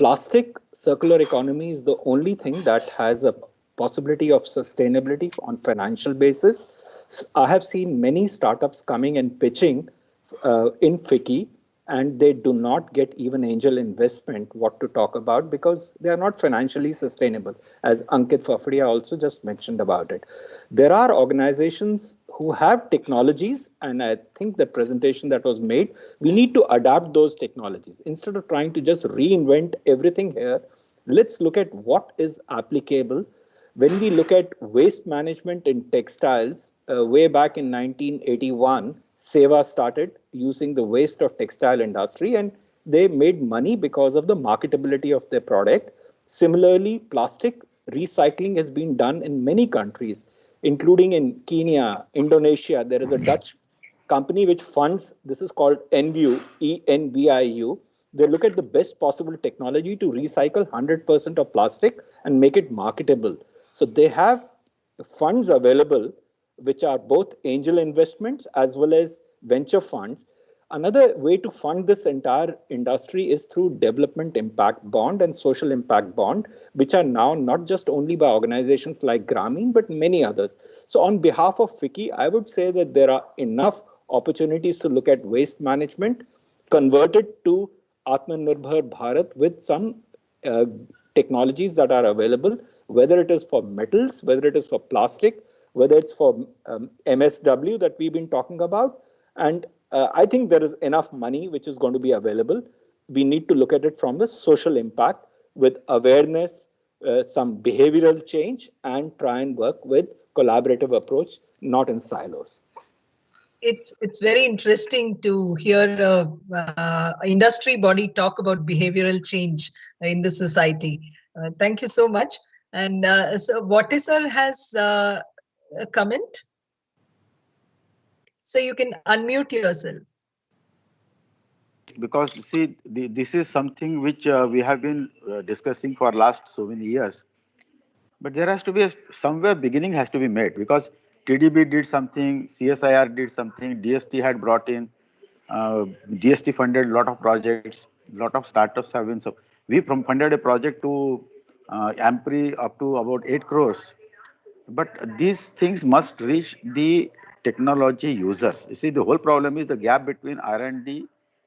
[SPEAKER 10] Plastic circular economy is the only thing that has a possibility of sustainability on financial basis. I have seen many startups coming and pitching in FICCI, and they do not get even angel investment, what to talk about, because they are not financially sustainable, as Ankit Fafria also just mentioned about it. There are organizations who have technologies, and I think the presentation that was made, we need to adapt those technologies. Instead of trying to just reinvent everything here, let's look at what is applicable. When we look at waste management in textiles, way back in 1981, Seva started using the waste of textile industry, and they made money because of the marketability of their product. Similarly, plastic recycling has been done in many countries, including in Kenya, Indonesia. There is a Dutch company which funds, this is called Enviu, ENVIU. They look at the best possible technology to recycle 100% of plastic and make it marketable. So they have funds available, which are both angel investments as well as venture funds. Another way to fund this entire industry is through development impact bond and social impact bond, which are now not just only by organizations like Grameen, but many others. So on behalf of FICCI, I would say that there are enough opportunities to look at waste management, convert it to Atmanirbhar Bharat with some uh, technologies that are available, whether it is for metals, whether it is for plastic, whether it's for MSW that we've been talking about. And I think there is enough money which is going to be available. We need to look at it from the social impact with awareness, some behavioral change, and try and work with collaborative approach, not in silos.
[SPEAKER 1] It's very interesting to hear industry body talk about behavioral change in the society. Thank you so much. And so Watisar has a comment. So you can unmute yourself.
[SPEAKER 6] Because see, this is something which we have been discussing for last so many years. But there has to be somewhere beginning has to be made, because TDB did something, CSIR did something, DST had brought in, DST funded a lot of projects, a lot of startups have been. So we funded a project to Ampri up to about 8 crores. But these things must reach the technology users. You see, the whole problem is the gap between R&D,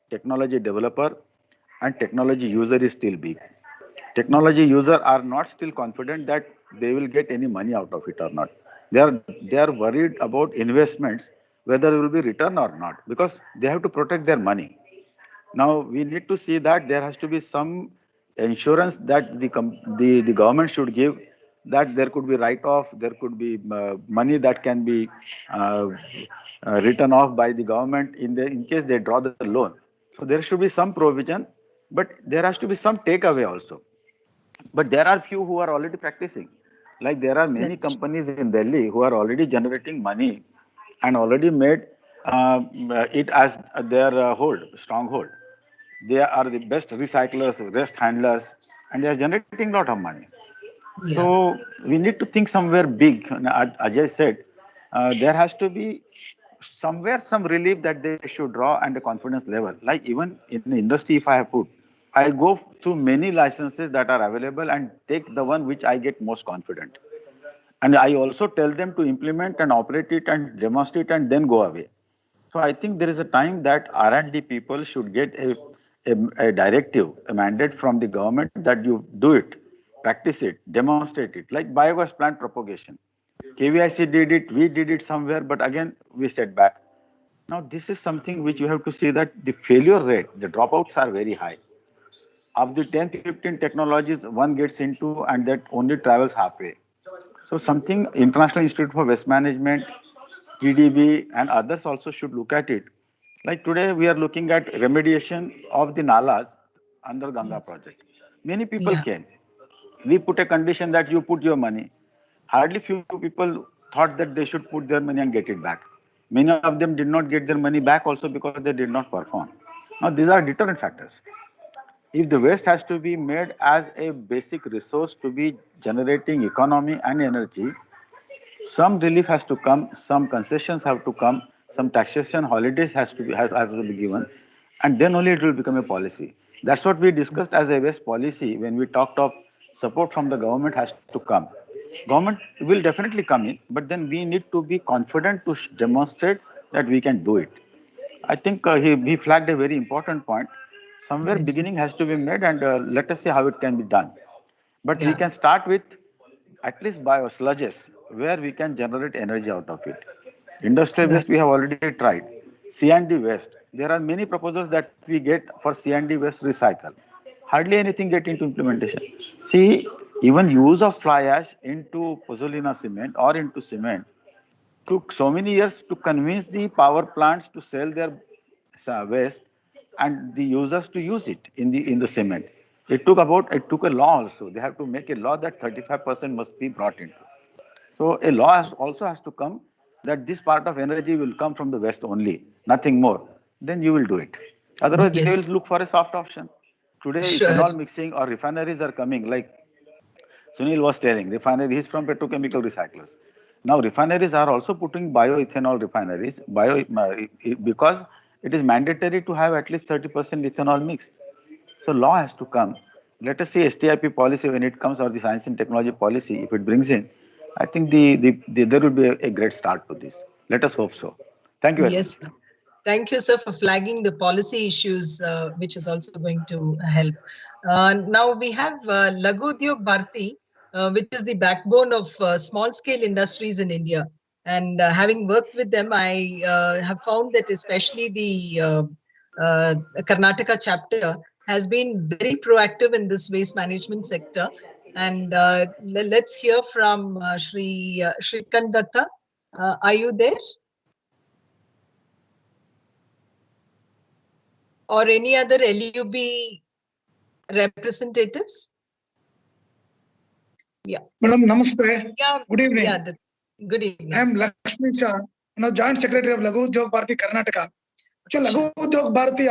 [SPEAKER 6] technology developer, and technology user is still big. Technology user are not still confident that they will get any money out of it or not. They are worried about investments, whether it will be return or not, because they have to protect their money. Now we need to see that there has to be some insurance that the government should give, that there could be write off, there could be money that can be uh, written off by the government in case they draw the loan. So there should be some provision, but there has to be some takeaway also. But there are few who are already practicing. Like there are many
[SPEAKER 1] That's
[SPEAKER 6] companies in Delhi who are already generating money and already made it as their stronghold. They are the best recyclers, waste handlers, and they are generating a lot of money.
[SPEAKER 1] yeah.
[SPEAKER 6] So we need to think somewhere big. And Ajay said there has to be somewhere some relief that they should draw and a confidence level. Like even in the industry, if I have put, I go through many licenses that are available and take the one which I get most confident. And I also tell them to implement and operate it and demonstrate and then go away. So I think there is a time that R&D people should get a directive, a mandate from the government that you do it, practice it, demonstrate it, like biogas plant propagation. KVIC did it, we did it somewhere, but again we set back. Now this is something which you have to see that the failure rate, the dropouts are very high. Of the 10, 15 technologies, one gets into and that only travels halfway. So something International Institute for Waste Management, TDB and others also should look at it. Like today we are looking at remediation of the nalas under Ganga
[SPEAKER 1] Yes.
[SPEAKER 6] project. Many people
[SPEAKER 1] Yeah.
[SPEAKER 6] came. We put a condition that you put your money. hardly few people thought that they should put their money and get it back. Many of them did not get their money back also because they did not perform. Now, these are deterrent factors. If the waste has to be made as a basic resource to be generating economy and energy, some relief has to come, some concessions have to come, some taxation holidays have to be given, and then only it will become a policy. That's what we discussed as a waste policy when we talked of support from the government has to come. Government will definitely come in, but then we need to be confident to demonstrate that we can do it. I think he flagged a very important point. Somewhere
[SPEAKER 1] Yes.
[SPEAKER 6] beginning has to be made, and let us see how it can be done. But we
[SPEAKER 1] Yeah.
[SPEAKER 6] can start with at least biosludges where we can generate energy out of it. Industrial
[SPEAKER 1] Right.
[SPEAKER 6] waste we have already tried. C&D waste. There are many proposals that we get for C&D waste recycle. Hardly anything get into implementation. See, even use of fly ash into pozzolana cement or into cement took so many years to convince the power plants to sell their waste and the users to use it in the cement. It took a law also. They have to make a law that 35% must be brought into. So a law also has to come that this part of energy will come from the west only, nothing more. Then you will do it. Otherwise, they
[SPEAKER 1] Yes.
[SPEAKER 6] will look for a soft option. Today,
[SPEAKER 1] Sure.
[SPEAKER 6] ethanol mixing or refineries are coming. Like Sunil was telling, refinery is from petrochemical recyclers. Now refineries are also putting bioethanol refineries, because it is mandatory to have at least 30% ethanol mixed. So law has to come. Let us see STIP policy when it comes, or the science and technology policy, if it brings in. I think there will be a great start to this. Let us hope so. Thank you very much.
[SPEAKER 1] Yes. Thank you, sir, for flagging the policy issues, which is also going to help. Now we have Laghu Udyog Bharati, which is the backbone of small-scale industries in India. And having worked with them, I have found that especially the Karnataka chapter has been very proactive in this waste management sector. And let's hear from Shrikant Datta. Are you there? Or any other LUB representatives? Yeah.
[SPEAKER 11] Madam, namaste.
[SPEAKER 1] Yeah.
[SPEAKER 11] Good evening.
[SPEAKER 1] Yeah. Good evening.
[SPEAKER 11] I am Lakshmi Shah, Joint Secretary of Laghu Udyog Bharati, Karnataka. Actually, Laghu Udyog Bharati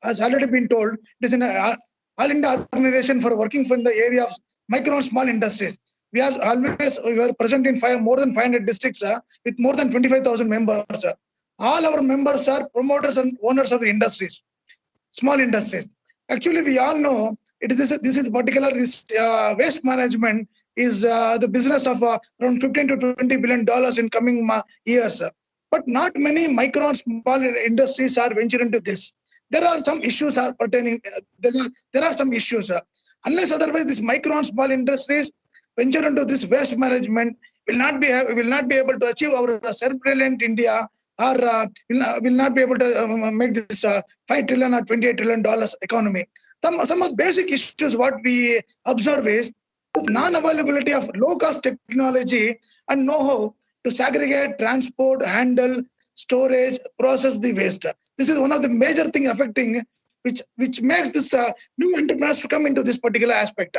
[SPEAKER 11] has already been told, it is an all India organization for working from the area of micro and small industries. We are present in more than 500 districts with more than 25,000 members. All our members are promoters and owners of the industries, small industries. Actually, we all know this waste management is the business of around $15 to $20 billion in coming years. But not many micro and small industries are venturing into this. There are some issues are pertaining. There are some issues. Unless otherwise, these micro and small industries venture into this waste management, will not be able to achieve our self-reliant India, or will not be able to make this $5 trillion or $28 trillion economy. Some of the basic issues what we observe is non-availability of low-cost technology and know-how to segregate, transport, handle, storage, process the waste. This is one of the major things affecting, which makes this new entrepreneurs to come into this particular aspect.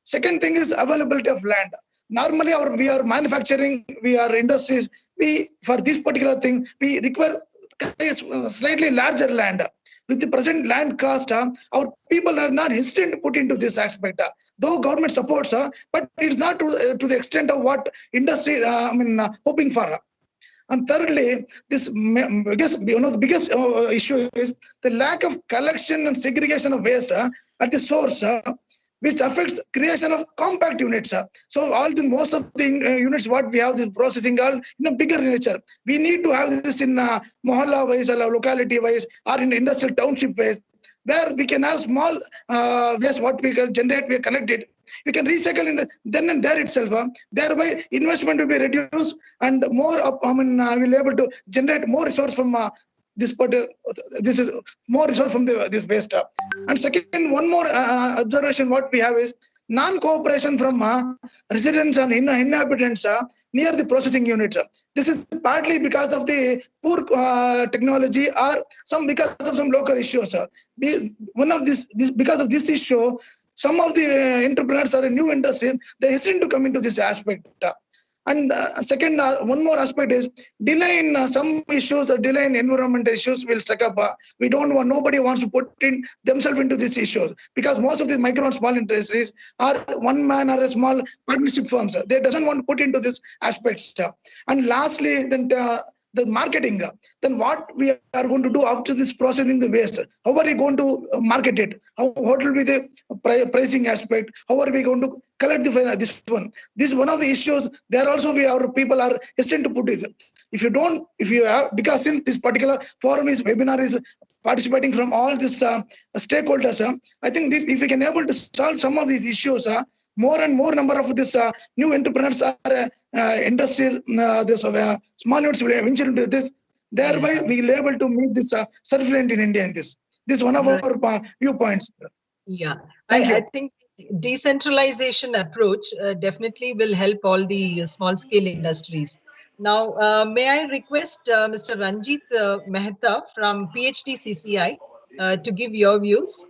[SPEAKER 11] Second thing is availability of land. Normally, we are manufacturing, we are industries. For this particular thing, we require slightly larger land. With the present land cost, our people are not hesitant to put into this aspect. Though government supports, but it's not to the extent of what industry hoping for. And thirdly, one of the biggest issue is the lack of collection and segregation of waste at the source, which affects creation of compact units. So most of the units what we have this processing all in a bigger nature. We need to have this in mohalla wise or locality wise or in industrial township wise, where we can have small waste what we can generate, we connect it. We can recycle in the then and there itself. Thereby, investment will be reduced and more. We'll be able to generate more resource from this is more resource from this waste. And second, one more observation what we have is non-cooperation from residents and inhabitants near the processing units. This is partly because of the poor technology or because of some local issues. Because of this issue, some of the entrepreneurs are a new industry, they hesitate to come into this aspect. And second, one more aspect is delay in some issues, delay in environmental issues will stack up. We don't want, nobody wants to put in themselves into these issues because most of the micro and small industries are one man or a small partnership firms. They doesn't want to put into this aspects. And lastly, then the marketing. Then what we are going to do after this processing the waste? How are we going to market it? What will be the pricing aspect? How are we going to collect this one? This is one of the issues. There also our people are hesitant to put it. If you have, because since this particular forum webinar is participating from all these stakeholders, I think if we can able to solve some of these issues, more and more number of this new entrepreneurs are industry, small units will venture into this. Thereby, we will able to meet this self-reliant in India in this. This is one of our viewpoints.
[SPEAKER 1] Yeah, I think decentralization approach definitely will help all the small scale industries. Now, may I request Mr. Ranjit Mehta from PhD CCI to give your views?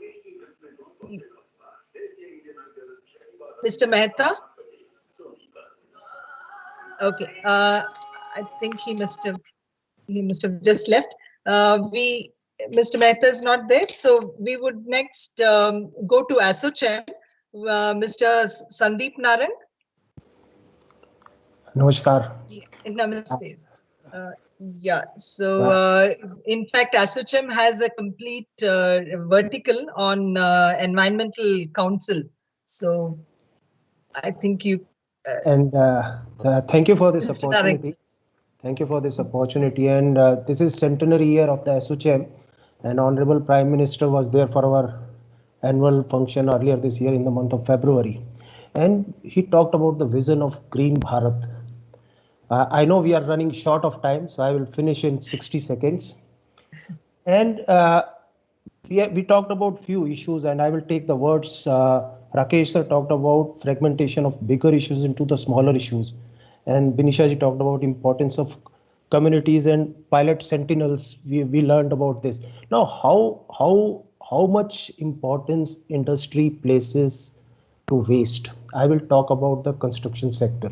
[SPEAKER 1] Mr. Mehta? Okay, I think he must have just left. Mr. Mehta is not there, so we would next go to ASSOCHAM, Mr. Sandeep Naran.
[SPEAKER 12] Namaskar.
[SPEAKER 1] Namaste. Yeah, so in fact, ASSOCHAM has a complete vertical on environmental council. So I think you.
[SPEAKER 12] Thank you for this opportunity. Thank you for this opportunity. And this is centenary year of the ASSOCHAM, and Honorable Prime Minister was there for our annual function earlier this year in the month of February. And he talked about the vision of Green Bharat. I know we are running short of time, so I will finish in 60 seconds. And we talked about few issues, and I will take the words Rakesh sir talked about fragmentation of bigger issues into the smaller issues. And Binisha ji talked about importance of communities and pilot sentinels. We learned about this. Now, how much importance industry places to waste? I will talk about the construction sector.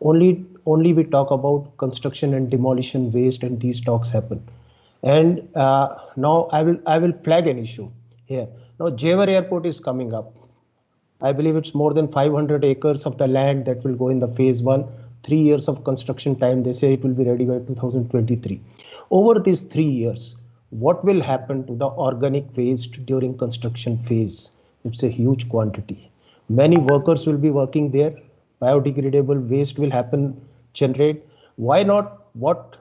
[SPEAKER 12] Only we talk about construction and demolition waste, and these talks happen. And now I will flag an issue here. Now, Jewar Airport is coming up. I believe it's more than 500 acres of the land that will go in the phase 1. 3 years of construction time. They say it will be ready by 2023. Over these 3 years, what will happen to the organic waste during construction phase? It's a huge quantity. Many workers will be working there. Biodegradable waste will generate. Why not? What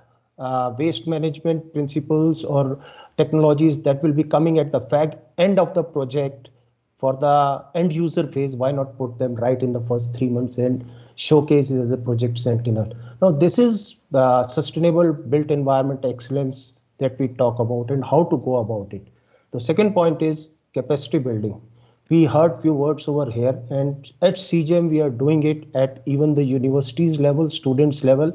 [SPEAKER 12] waste management principles or technologies that will be coming at the end of the project for the end user phase? Why not put them right in the first 3 months and showcase it as a project sentinel? Now, this is sustainable built environment excellence that we talk about and how to go about it. The second point is capacity building. We heard few words over here, and at CGM we are doing it at even the universities level, students level.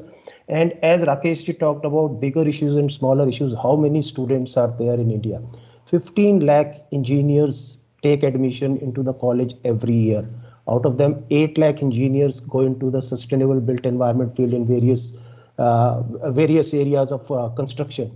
[SPEAKER 12] And as Rakesh ji talked about bigger issues and smaller issues, how many students are there in India? 15 lakh engineers take admission into the college every year. Out of them, 8 lakh engineers go into the sustainable built environment field in various areas of construction.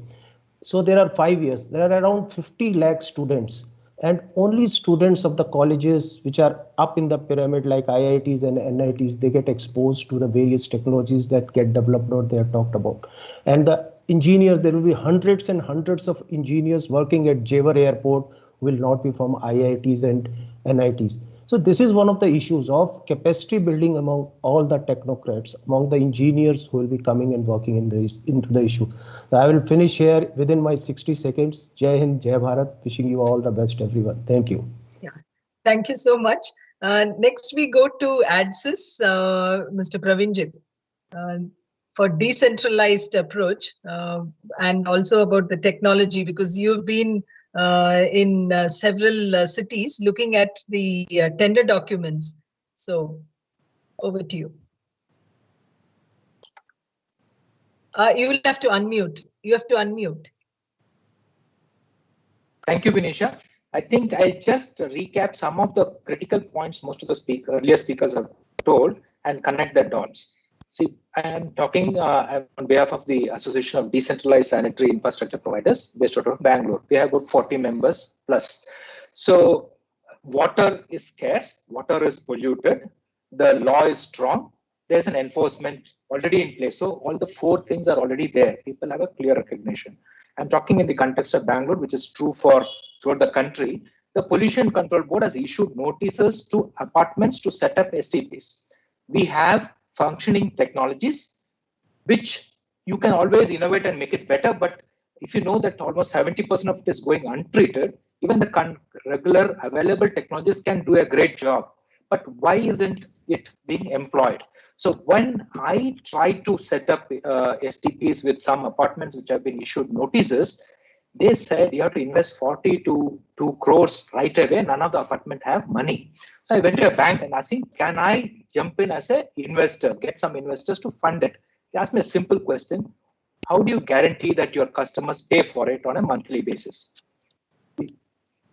[SPEAKER 12] So there are 5 years. There are around 50 lakh students, and only students of the colleges which are up in the pyramid like IITs and NITs, they get exposed to the various technologies that get developed or they are talked about. And the engineers, there will be hundreds and hundreds of engineers working at Jewar Airport will not be from IITs and NITs. So this is one of the issues of capacity building among all the technocrats, among the engineers who will be coming and working into the issue. So I will finish here within my 60 seconds. Jai Hind, Jai Bharat. Wishing you all the best, everyone. Thank you.
[SPEAKER 1] Yeah, thank you so much. Next we go to ADSIS, Mr. Pravinjit, for decentralized approach and also about the technology, because you've been in several cities looking at the tender documents. So over to you. You will have to unmute. You have to unmute.
[SPEAKER 13] Thank you, Binisha.
[SPEAKER 10] I think I'll just recap some of the critical points most of the earlier speakers have told and connect the dots. See, I am talking on behalf of the Association of Decentralized Sanitary Infrastructure Providers based out of Bangalore. We have about 40 members plus. So water is scarce, water is polluted, the law is strong, there's an enforcement already in place. So all the four things are already there. People have a clear recognition. I'm talking in the context of Bangalore, which is true for throughout the country. The Pollution Control Board has issued notices to apartments to set up STPs. We have functioning technologies, which you can always innovate and make it better. But if you know that almost 70% of it is going untreated, even the regular available technologies can do a great job. But why isn't it being employed? So when I try to set up STPs with some apartments which have been issued notices, they said you have to invest 40 to 2 crores right away. None of the apartment have money. So I went to a bank and asked him, can I jump in as an investor, get some investors to fund it? He asked me a simple question. How do you guarantee that your customers pay for it on a monthly basis?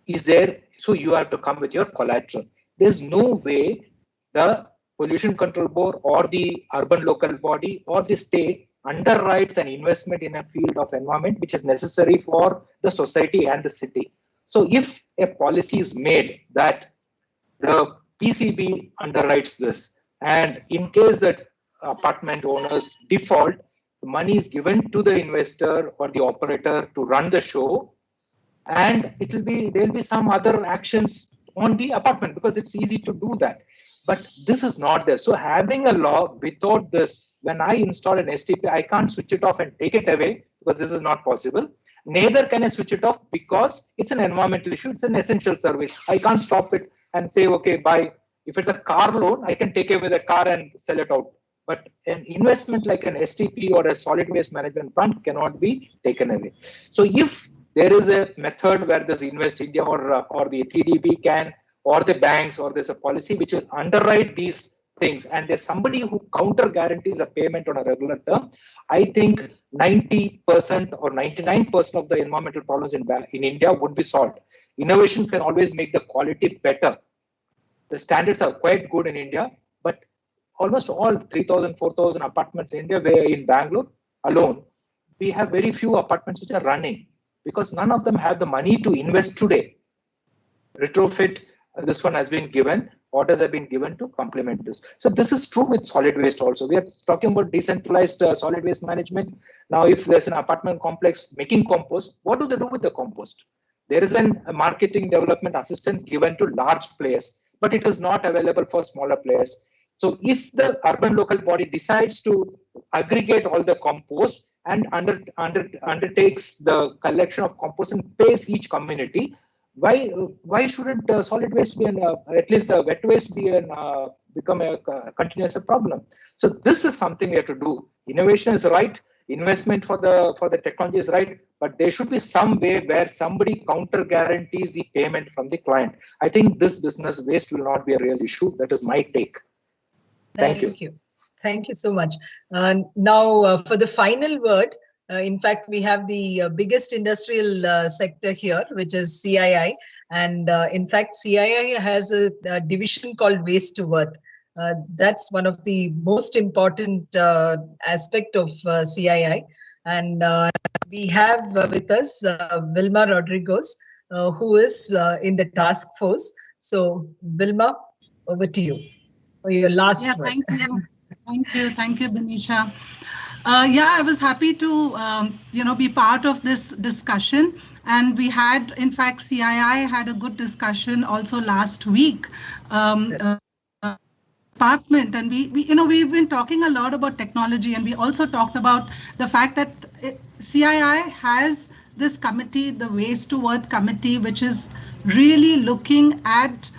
[SPEAKER 10] Is there, so you have to come with your collateral. There's no way the Pollution Control Board or the urban local body or the state underwrites an investment in a field of environment which is necessary for the society and the city. So if a policy is made that the PCB underwrites this, and in case that apartment owners default, the money is given to the investor or the operator to run the show, and there'll be some other actions on the apartment because it's easy to do that. But this is not there. So having a law without this, when I install an STP, I can't switch it off and take it away because this is not possible. Neither can I switch it off because it's an environmental issue. It's an essential service. I can't stop it and say, okay, bye. If it's a car loan, I can take away the car and sell it out. But an investment like an STP or a solid waste management plant cannot be taken away. So if there is a method where this Invest India or the TDB can, or the banks, or there's a policy which will underwrite these things, and there's somebody who counter guarantees a payment on a regular term, I think 90% or 99% of the environmental problems in India would be solved. Innovation can always make the quality better. The standards are quite good in India, but almost all 3,000, 4,000 apartments in India, where in Bangalore alone, we have very few apartments which are running because none of them have the money to invest today. Retrofit, this one has been given, orders have been given to complement this. So this is true with solid waste also. We are talking about decentralized solid waste management. Now, if there's an apartment complex making compost, what do they do with the compost? There is a marketing development assistance given to large players, but it is not available for smaller players. So if the urban local body decides to aggregate all the compost and undertakes the collection of compost and pays each community, why shouldn't solid waste be at least wet waste become a continuous problem? So this is something we have to do. Innovation is right, investment for the technology is right, but there should be some way where somebody counter guarantees the payment from the client. I think this business waste will not be a real issue. That is my take. Thank you.
[SPEAKER 1] Thank you so much. Now, for the final word, in fact, we have the biggest industrial sector here, which is CII. And in fact, CII has a division called Waste to Worth. That's one of the most important aspect of CII. And we have with us Vilma Rodriguez, who is in the task force. So, Vilma, over to you for your last word.
[SPEAKER 13] Thank you, Benisha. I was happy to, be part of this discussion. And we had, in fact, CII had a good discussion also last week. Department, and we've been talking a lot about technology, and we also talked about the fact that CII has this committee, the Waste to Worth committee, which is really looking at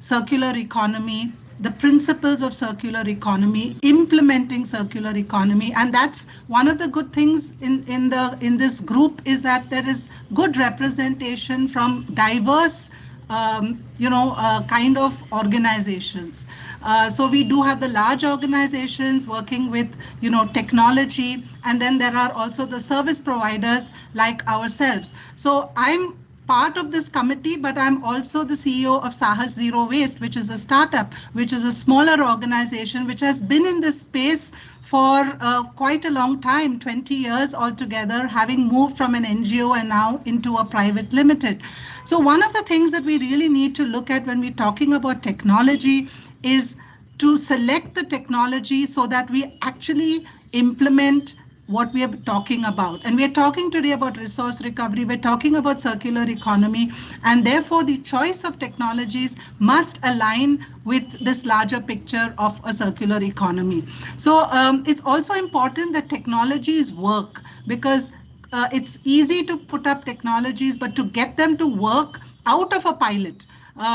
[SPEAKER 13] circular economy, the principles of circular economy, implementing circular economy. And that's one of the good things in this group, is that there is good representation from diverse kind of organizations. So we do have the large organizations working with, technology, and then there are also the service providers like ourselves. So I'm part of this committee, but I'm also the CEO of Sahas Zero Waste, which is a startup, which is a smaller organization, which has been in this space for quite a long time, 20 years altogether, having moved from an NGO and now into a private limited. So one of the things that we really need to look at when we're talking about technology is to select the technology so that we actually implement what we are talking about. And we are talking today about resource recovery, we're talking about circular economy, and therefore the choice of technologies must align with this larger picture of a circular economy. So it's also important that technologies work, because it's easy to put up technologies, but to get them to work out of a pilot,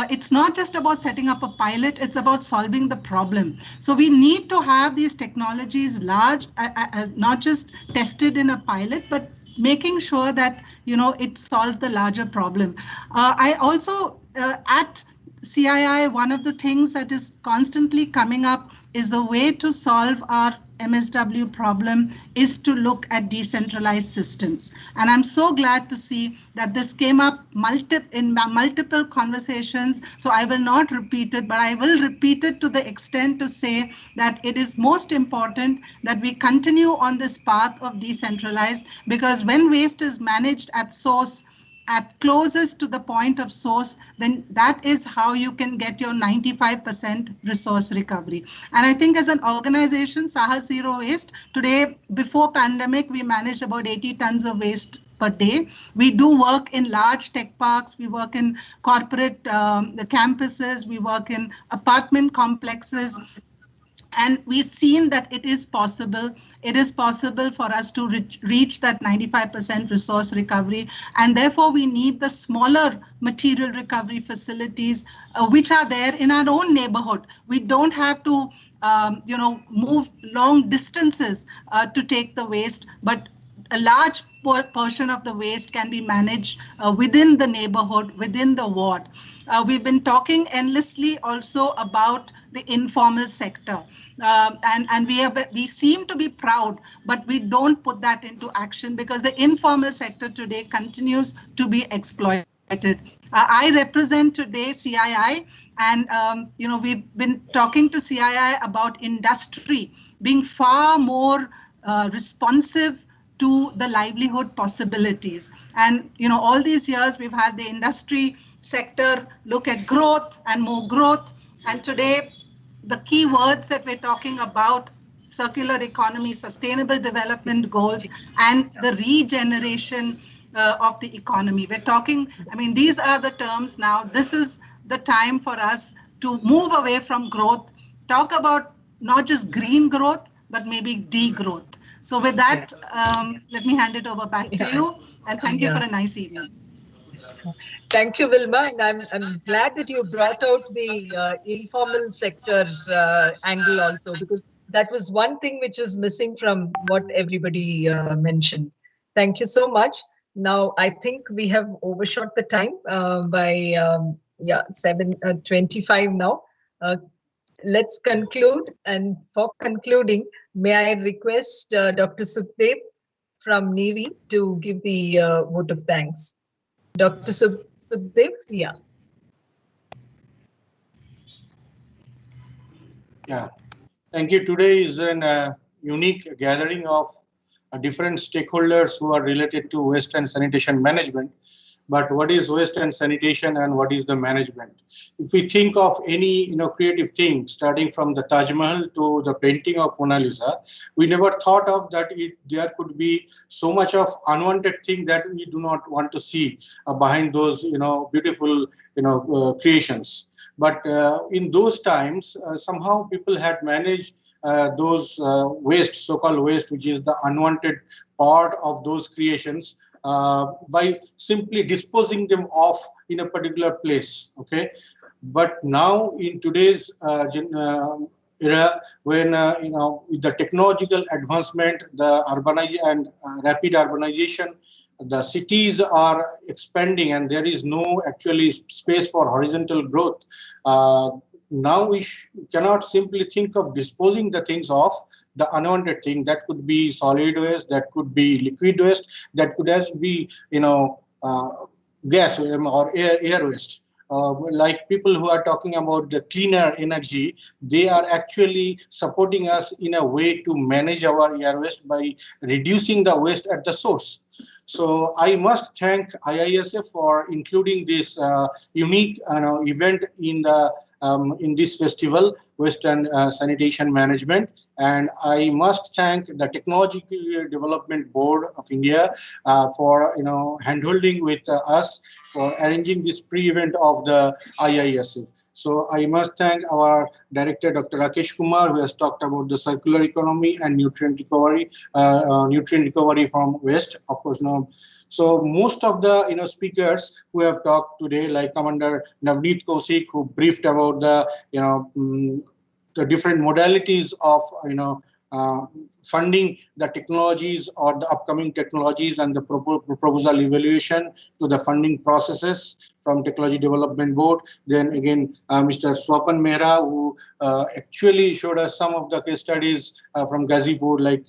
[SPEAKER 13] it's not just about setting up a pilot, it's about solving the problem. So we need to have these technologies large, not just tested in a pilot, but making sure that, you know, it solves the larger problem. I also, at CII, one of the things that is constantly coming up is the way to solve our MSW problem is to look at decentralized systems. And I'm so glad to see that this came up in multiple conversations. So I will not repeat it, but I will repeat it to the extent to say that it is most important that we continue on this path of decentralized, because when waste is managed at source, at closest to the point of source, then that is how you can get your 95% resource recovery. And I think as an organization, Sahas Zero Waste, today, before pandemic, we managed about 80 tons of waste per day. We do work in large tech parks, we work in corporate campuses, we work in apartment complexes. And we've seen that it is possible. It is possible for us to reach that 95% resource recovery. And therefore, we need the smaller material recovery facilities, which are there in our own neighborhood. We don't have to, move long distances to take the waste, but a large portion of the waste can be managed within the neighborhood, within the ward. We've been talking endlessly also about the informal sector, and we seem to be proud, but we don't put that into action because the informal sector today continues to be exploited. I represent today CII, and we've been talking to CII about industry being far more responsive to the livelihood possibilities. And all these years we've had the industry sector look at growth and more growth. And today the key words that we're talking about: circular economy, sustainable development goals, and the regeneration of the economy. We're talking, these are the terms now. This is the time for us to move away from growth, talk about not just green growth, but maybe degrowth. So with that, let me hand it over back to you, and thank you for a nice evening.
[SPEAKER 1] Thank you, Wilma, and I'm glad that you brought out the informal sector angle also, because that was one thing which was missing from what everybody mentioned. Thank you so much. Now, I think we have overshot the time by 7:25 now. Let's conclude, and for concluding, may I request Dr. Sukhdev from NEERI to give the vote of thanks. Dr. Sukhdev, yeah.
[SPEAKER 14] Yeah, thank you. Today is a unique gathering of different stakeholders who are related to waste and sanitation management. But what is waste and sanitation, and what is the management? If we think of any creative thing, starting from the Taj Mahal to the painting of Mona Lisa, we never thought of that there could be so much of unwanted thing that we do not want to see behind those beautiful creations. But in those times, somehow people had managed those waste, so-called waste, which is the unwanted part of those creations, by simply disposing them off in a particular place. Okay, but now in today's era, when with the technological advancement, the urbanization and rapid urbanization, the cities are expanding, and there is no actually space for horizontal growth. Now we cannot simply think of disposing the things off, the unwanted thing. That could be solid waste, that could be liquid waste, that could be gas or air waste. Like people who are talking about the cleaner energy, they are actually supporting us in a way to manage our air waste by reducing the waste at the source. So I must thank IISF for including this unique event in this festival, Western Sanitation Management. And I must thank the Technology Development Board of India for handholding with us for arranging this pre-event of the IISF. So I must thank our director, Dr. Rakesh Kumar, who has talked about the circular economy and nutrient recovery from waste. Of course, now, so most of the speakers who have talked today, like Commander Navneet Kaushik, who briefed about the the different modalities of funding the technologies or the upcoming technologies and the proposal evaluation to the funding processes from Technology Development Board. Then again, Mr. Swapan Mehra, who actually showed us some of the case studies from Gazipur, like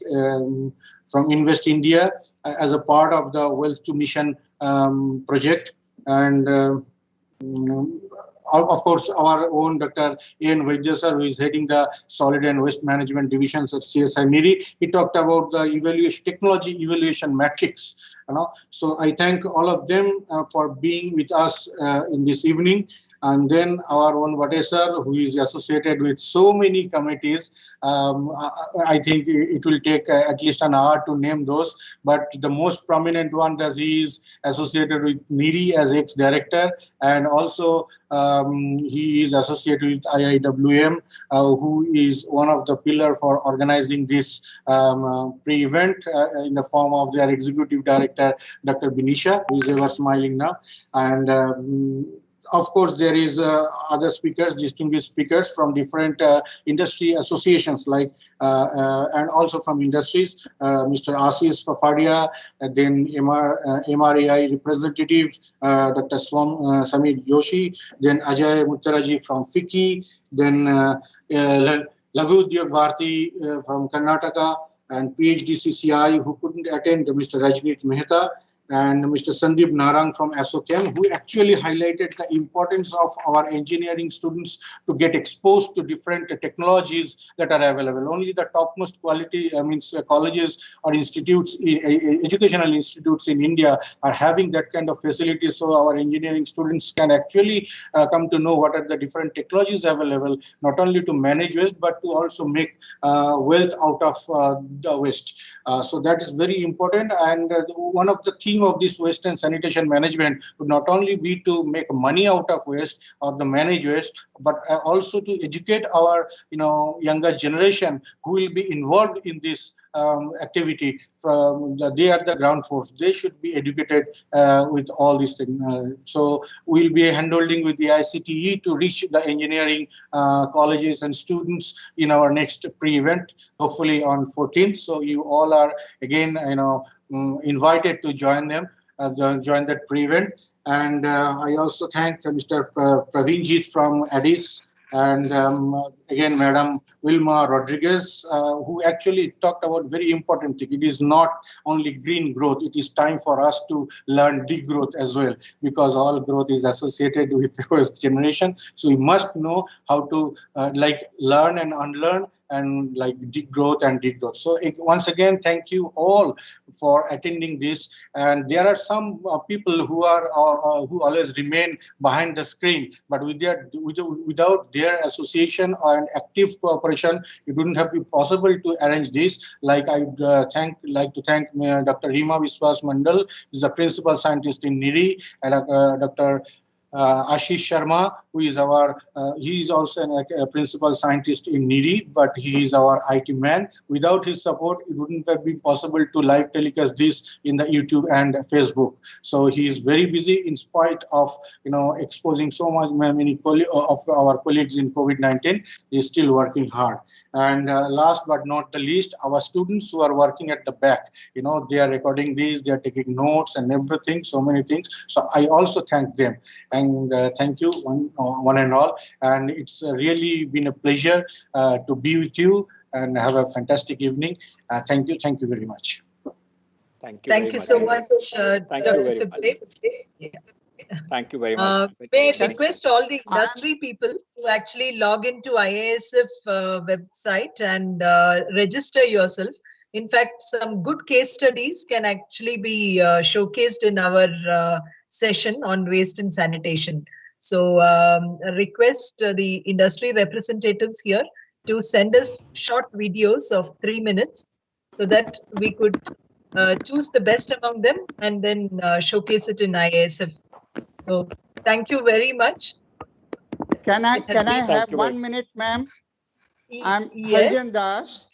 [SPEAKER 14] from Invest India, as a part of the Wealth to Mission project. And of course, our own Dr. Ian Vaidya, who is heading the Solid and Waste Management Divisions at CSIR-NEERI, he talked about the technology evaluation matrix. So I thank all of them for being with us in this evening. And then our own Vate sir, who is associated with so many committees. I think it will take at least an hour to name those, but the most prominent one that he is associated with NEERI as ex-director, and also he is associated with IIWM, who is one of the pillar for organizing this pre-event in the form of their executive director, Dr. Binisha, who is ever smiling now. And of course, there is other speakers, distinguished speakers from different industry associations, like and also from industries, Mr. Ashish Fafadia, then MRAI representative, Dr. Samir Joshi, then Ajay Muttaraji from FICCI, then Laghu Udyog Bharati from Karnataka, and PhD CCI, who couldn't attend, Mr. Rajneet Mehta, and Mr. Sandeep Narang from ASOCHEM, who actually highlighted the importance of our engineering students to get exposed to different technologies that are available. Only the topmost quality, colleges or institutes, educational institutes in India are having that kind of facilities, so our engineering students can actually come to know what are the different technologies available, not only to manage waste, but to also make wealth out of the waste. So that is very important, and one of the themes of this waste and sanitation management would not only be to make money out of waste or the manage waste, but also to educate our younger generation who will be involved in this activity. They are the ground force. They should be educated with all these things. So we'll be handholding with the ICTE to reach the engineering colleges and students in our next pre-event, hopefully on 14th. So you all are again, invited to join them, join that pre-event. And I also thank Mr. Praveenjit from Addis, and again, Madam Wilma Rodriguez, who actually talked about very important thing. It is not only green growth, it is time for us to learn degrowth as well, because all growth is associated with the first generation. So we must know how to learn and unlearn, and degrowth and degrowth. So once again, thank you all for attending this. And there are some people who are who always remain behind the screen, but without their association and active cooperation, it wouldn't have been possible to arrange this. Like I'd like to thank Dr. Hima Viswas Mandal, who is the principal scientist in NEERI, and Dr. Ashish Sharma, who is he is also a principal scientist in NEERI, but he is our IT man. Without his support, it wouldn't have been possible to live telecast this in the YouTube and Facebook. So he is very busy in spite of exposing so many of our colleagues in COVID-19. He is still working hard. And last but not the least, our students who are working at the back. They are recording these, they are taking notes and everything, so many things. So I also thank them. And thank you one and all. And it's really been a pleasure to be with you and have a fantastic evening. Thank you very much.
[SPEAKER 10] Thank you
[SPEAKER 1] so much,
[SPEAKER 10] Thank
[SPEAKER 1] Dr.
[SPEAKER 10] you very
[SPEAKER 1] Subdev.
[SPEAKER 10] much.
[SPEAKER 1] Yeah.
[SPEAKER 9] Thank you very much.
[SPEAKER 1] May I request all the industry people to actually log into IASF website and register yourself. In fact, some good case studies can actually be showcased in our session on waste and sanitation. So request the industry representatives here to send us short videos of 3 minutes so that we could choose the best among them and then showcase it in IASF. So thank you very much.
[SPEAKER 15] Can I have 1 minute, ma'am? I'm
[SPEAKER 1] yes.
[SPEAKER 15] Harjan Das.